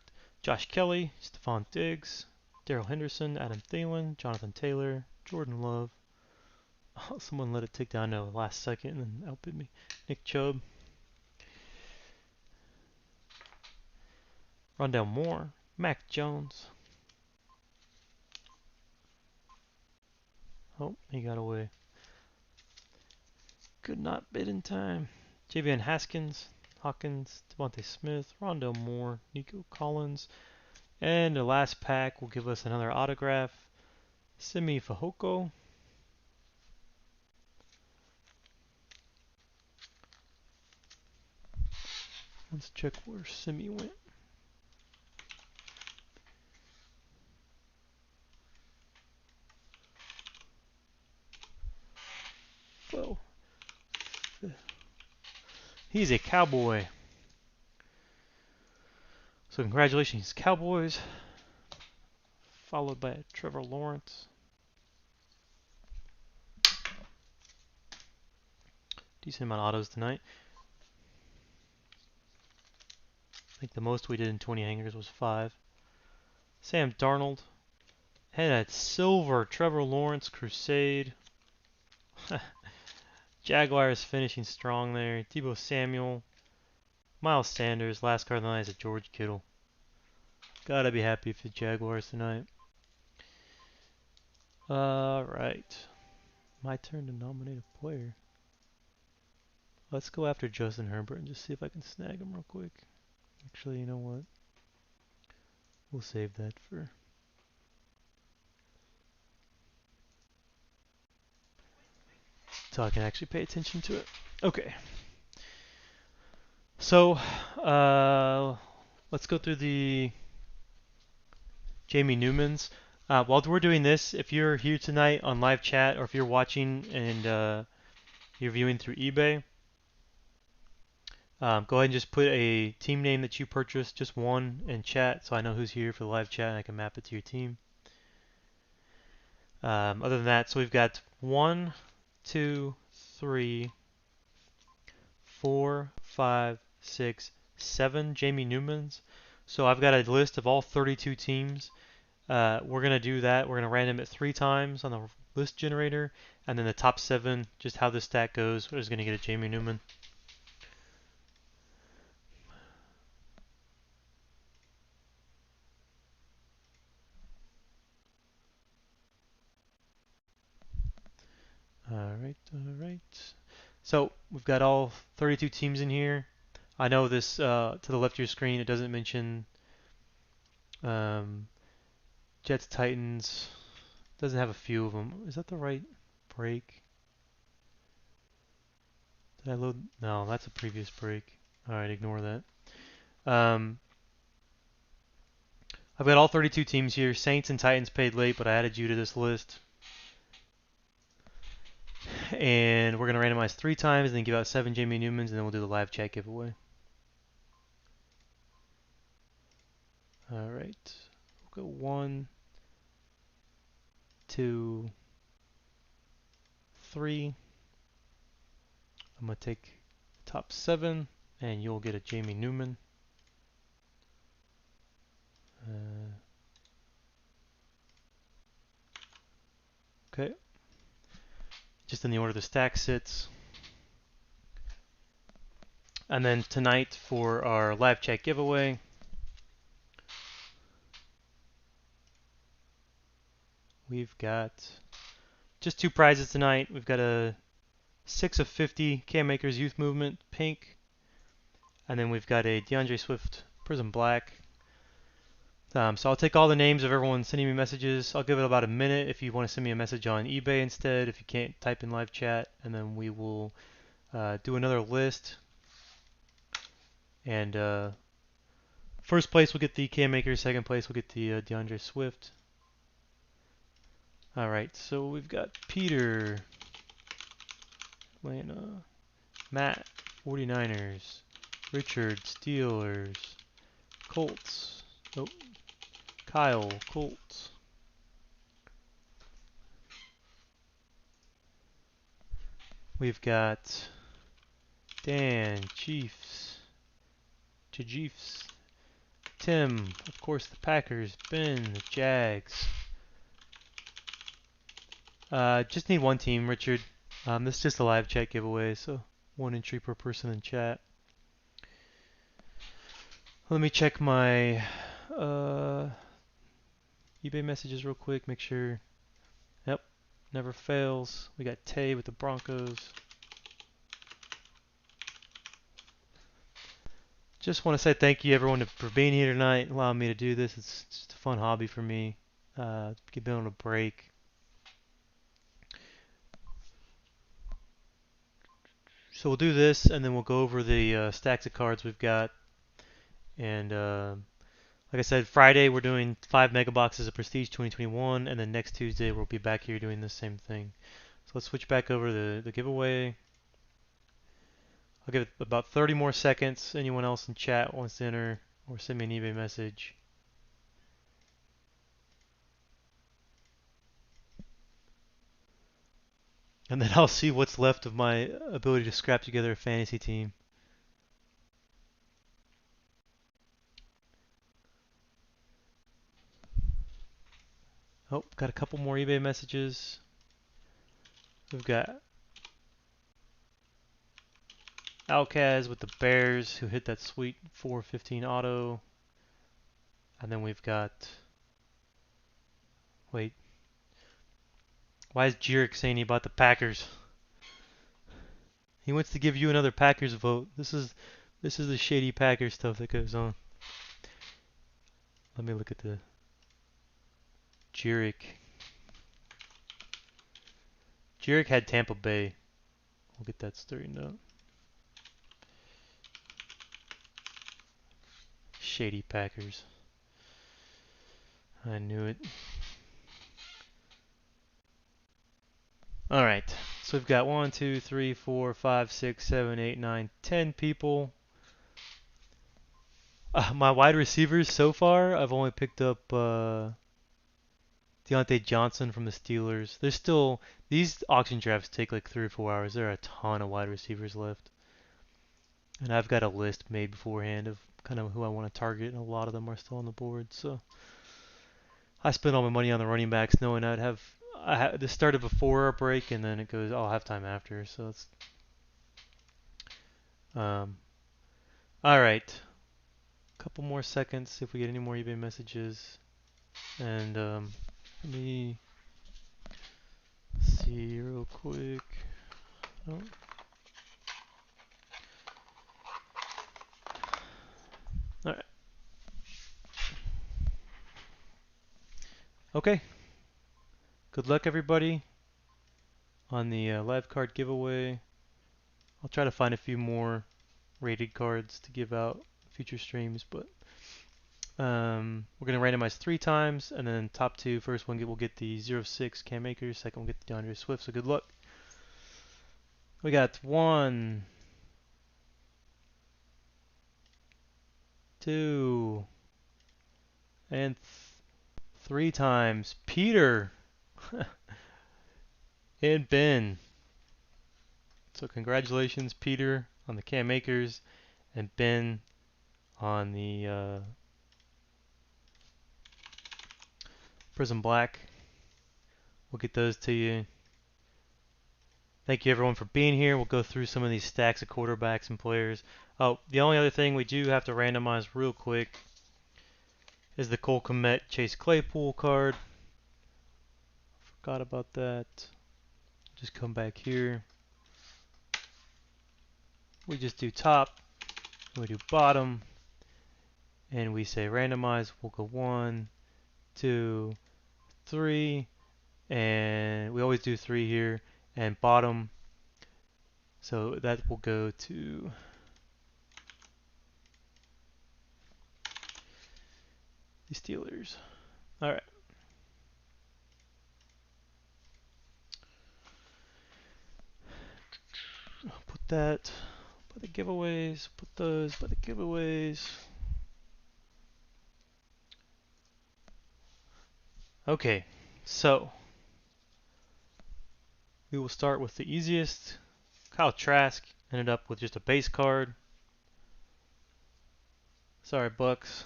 Josh Kelly, Stephon Diggs, Darrell Henderson, Adam Thielen, Jonathan Taylor, Jordan Love. Oh, someone let it tick down to the last second and then outbid me. Nick Chubb, Rondell Moore, Mac Jones. Oh, he got away. Could not bid in time. Javian Hawkins, Devontae Smith, Rondell Moore, Nico Collins, and the last pack will give us another autograph. Simi Fehoko. Let's check where Simi went. Well, he's a Cowboy. So congratulations, Cowboys. Followed by Trevor Lawrence. Decent amount of autos tonight. think the most we did in 20 hangers was 5. Sam Darnold. Had that silver Trevor Lawrence Crusade. Jaguars finishing strong there. Deebo Samuel. Miles Sanders. Last card of the night is a George Kittle. Gotta be happy for the Jaguars tonight. Alright. My turn to nominate a player. Let's go after Justin Herbert and just see if I can snag him real quick. Actually, you know what? We'll save that for... so I can actually pay attention to it. Okay. So, let's go through the Jamie Newmans. While we're doing this, if you're here tonight on live chat or if you're watching and you're viewing through eBay, go ahead and just put a team name that you purchased, just one, in chat so I know who's here for the live chat and I can map it to your team. Other than that, so we've got 1, 2, 3, 4, 5, 6, 7 Jamie Newmans. So I've got a list of all 32 teams. We're going to do that. We're going to random it 3 times on the list generator, and then the top 7, just how this stack goes, is going to get a Jamie Newman. Alright. So we've got all 32 teams in here. I know this, to the left of your screen, it doesn't mention Jets, Titans. Doesn't have a few of them. Is that the right break? Did I load? No, that's a previous break. Alright, ignore that. I've got all 32 teams here. Saints and Titans paid late, but I added you to this list. And we're going to randomize 3 times and then give out 7 Jamie Newmans, and then we'll do the live chat giveaway. Alright. We'll go 1, 2, 3. I'm going to take top 7, and you'll get a Jamie Newman. Okay. Just in the order the stack sits. And then tonight for our live chat giveaway, we've got just 2 prizes tonight. We've got a 6 of 50 Cam Makers Youth Movement pink, and then we've got a DeAndre Swift Prizm black. So I'll take all the names of everyone sending me messages. I'll give it about a minute if you want to send me a message on eBay instead, if you can't type in live chat, and then we will do another list. And first place will get the Cam Makers, second place will get the DeAndre Swift. Alright, so we've got Peter, Atlanta, Matt, 49ers, Richard, Steelers, Colts, Kyle, Colts. We've got Dan, Chiefs, Tim, of course the Packers, Ben, the Jags. Just need 1 team, Richard. This is just a live chat giveaway, so 1 entry per person in chat. Let me check my eBay messages real quick, make sure. Yep, never fails. We got Tay with the Broncos. Just want to say thank you everyone for being here tonight, allowing me to do this. It's just a fun hobby for me. Being able to break. So we'll do this, and then we'll go over the stacks of cards we've got. And like I said, Friday we're doing 5 mega boxes of Prestige 2021, and then next Tuesday we'll be back here doing the same thing. So let's switch back over the giveaway. I'll give it about 30 more seconds. Anyone else in chat wants to enter or send me an eBay message. And then I'll see what's left of my ability to scrap together a fantasy team. Oh, got a couple more eBay messages. We've got Alcaz with the Bears who hit that sweet 415 auto. And then we've got... Wait. Why is Jurek saying he bought the Packers? He wants to give you another Packers vote. This is the shady Packers stuff that goes on. Let me look at the Jurek. Jurek had Tampa Bay. We'll get that straightened out. Shady Packers. I knew it. Alright. So we've got 1, 2, 3, 4, 5, 6, 7, 8, 9, 10 people. My wide receivers so far, I've only picked up Deontay Johnson from the Steelers. There's still, these auction drafts take like 3 or 4 hours. There are a ton of wide receivers left. And I've got a list made beforehand of kind of who I want to target, and a lot of them are still on the board. So I spent all my money on the running backs, knowing this started before our break, and then it goes, I'll have time after. So it's all right. Couple more seconds, see if we get any more eBay messages, and let me see real quick. Oh. All right. Okay. Good luck, everybody, on the live card giveaway. I'll try to find a few more rated cards to give out future streams, but we're going to randomize 3 times, and then top 2, first one will get the 06 Cam Akers, second we'll get the DeAndre Swift, so good luck. We got 1, 2, and 3 times. Peter and Ben. So congratulations, Peter, on the Cam Akers, and Ben on the Prizm Black. We'll get those to you. Thank you everyone for being here. We'll go through some of these stacks of quarterbacks and players. Oh, the only other thing we do have to randomize real quick is the Cole Kmet Chase Claypool card. Forgot about that. Just come back here. We just do top, we do bottom, and we say randomize. We'll go 1, 2, 3, and we always do 3 here, and bottom. So that will go to the Steelers. All right. Put that by the giveaways. Put those by the giveaways. Okay, so we will start with the easiest. Kyle Trask ended up with just a base card. Sorry, Bucks.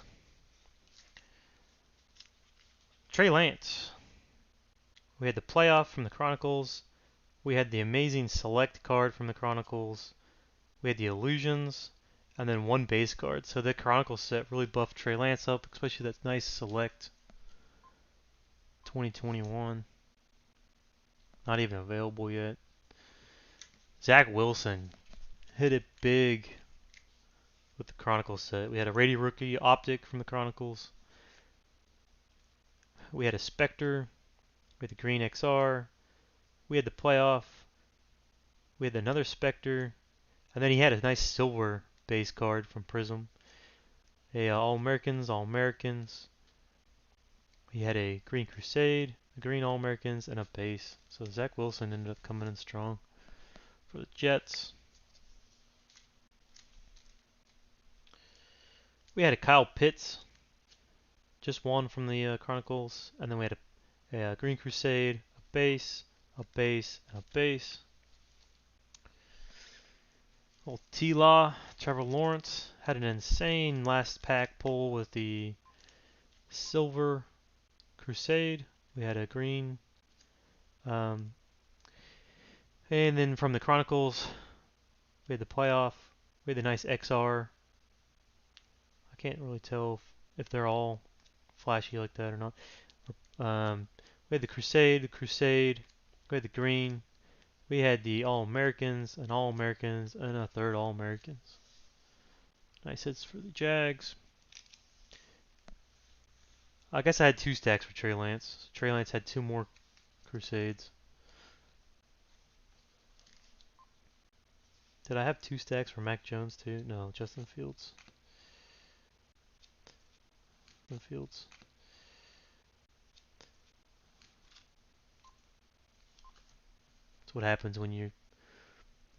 Trey Lance. We had the playoff from the Chronicles. We had the amazing select card from the Chronicles. We had the illusions, and then 1 base card. So the Chronicles set really buffed Trey Lance up, especially that nice select 2021. Not even available yet. Zach Wilson hit it big with the Chronicles set. We had a Rady Rookie Optic from the Chronicles. We had a Spectre. We had the Green XR. We had the playoff. We had another Spectre. And then he had a nice silver base card from Prizm. A All-Americans, All-Americans. He had a Green Crusade, a Green All-Americans, and a base. So Zach Wilson ended up coming in strong for the Jets. We had a Kyle Pitts, just 1 from the Chronicles. And then we had a Green Crusade, a base, a base, and a base. Old T-Law, Trevor Lawrence had an insane last pack pull with the Silver Crusade. We had a green. Um, and then from the Chronicles, we had the playoff. We had the nice XR. I can't really tell if they're all flashy like that or not. We had the Crusade. We had the green. We had the All-Americans, an All-Americans, and a third All-Americans. Nice hits for the Jags. I guess I had 2 stacks for Trey Lance. Trey Lance had 2 more Crusades. Did I have 2 stacks for Mac Jones too? No, Justin Fields. Fields. That's what happens when your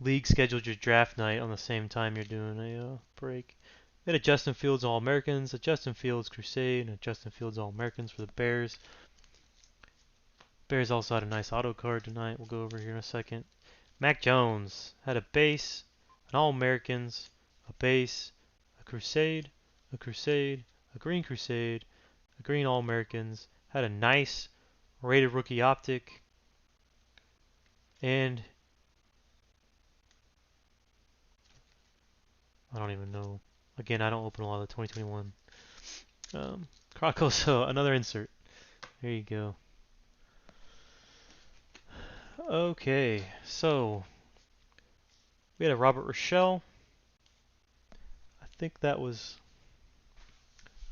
league scheduled your draft night on the same time you're doing a break. We had a Justin Fields All-Americans, a Justin Fields Crusade, and a Justin Fields All-Americans for the Bears. Bears also had a nice auto card tonight. We'll go over here in a second. Mac Jones had a base, an All-Americans, a base, a Crusade, a Crusade, a Green Crusade, a Green All-Americans, had a nice rated rookie optic, and I don't even know. Again, I don't open a lot of the 2021 Chronicles, so another insert. There you go. Okay, so we had a Robert Rochelle. I think that was.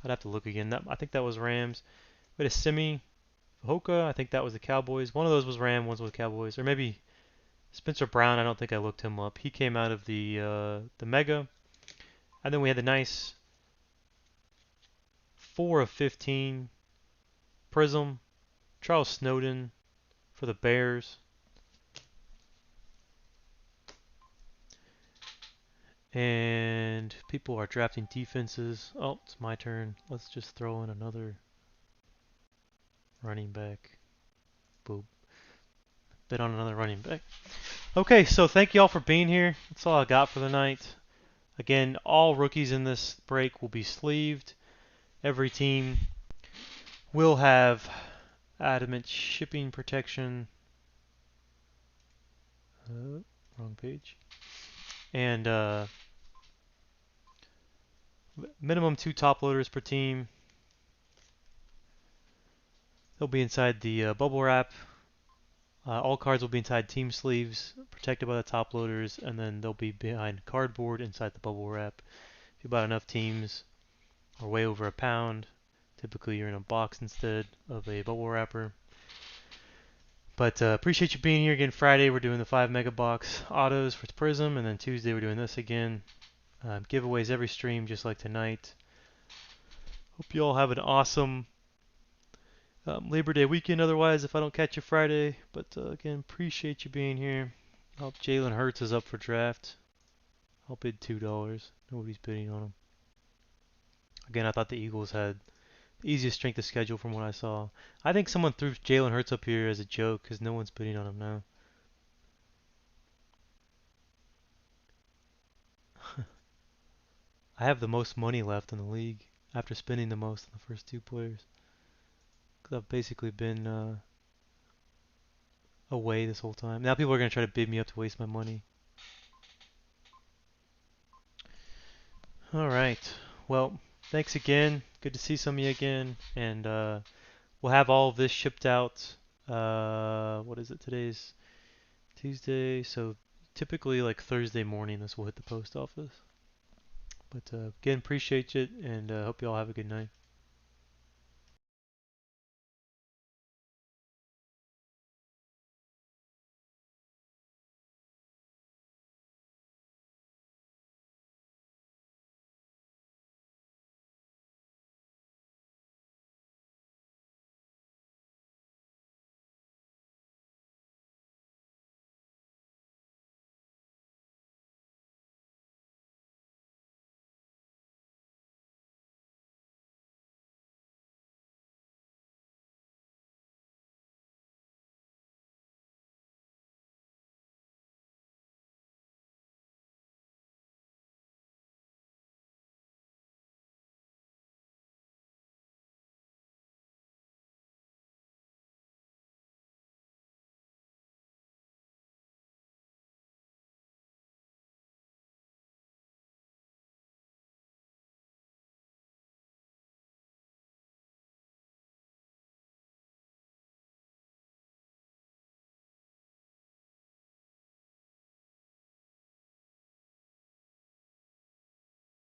I'd have to look again. I think that was Rams. We had a Simi Hoka. I think that was the Cowboys. One of those was Ram. One was Cowboys, or maybe Spencer Brown. I don't think I looked him up. He came out of the Mega, and then we had the nice 4 of 15 Prizm. Charles Snowden for the Bears. And people are drafting defenses. Oh, it's my turn. Let's just throw in another running back. Boop. Bid on another running back. Okay, so thank you all for being here. That's all I got for the night. Again, all rookies in this break will be sleeved. Every team will have adamant shipping protection. Wrong page. And minimum 2 top loaders per team. They'll be inside the bubble wrap. All cards will be inside team sleeves, protected by the top loaders, and then they'll be behind cardboard inside the bubble wrap. If you buy enough teams, or way over £1, typically you're in a box instead of a bubble wrapper. But appreciate you being here again. Friday we're doing the 5 mega box autos for Prizm, and then Tuesday we're doing this again. Giveaways every stream, just like tonight. Hope you all have an awesome Labor Day weekend otherwise if I don't catch you Friday. But again, appreciate you being here. I hope Jalen Hurts is up for draft. I'll bid $2. Nobody's bidding on him. Again, I thought the Eagles had the easiest strength of schedule from what I saw. I think someone threw Jalen Hurts up here as a joke because no one's bidding on him now. I have the most money left in the league after spending the most on the first 2 players. Because I've basically been away this whole time. Now people are going to try to bid me up to waste my money. Alright. Well, thanks again. Good to see some of you again. And we'll have all of this shipped out. What is it? Today's Tuesday. So typically like Thursday morning this will hit the post office. But again, appreciate it and hope you all have a good night.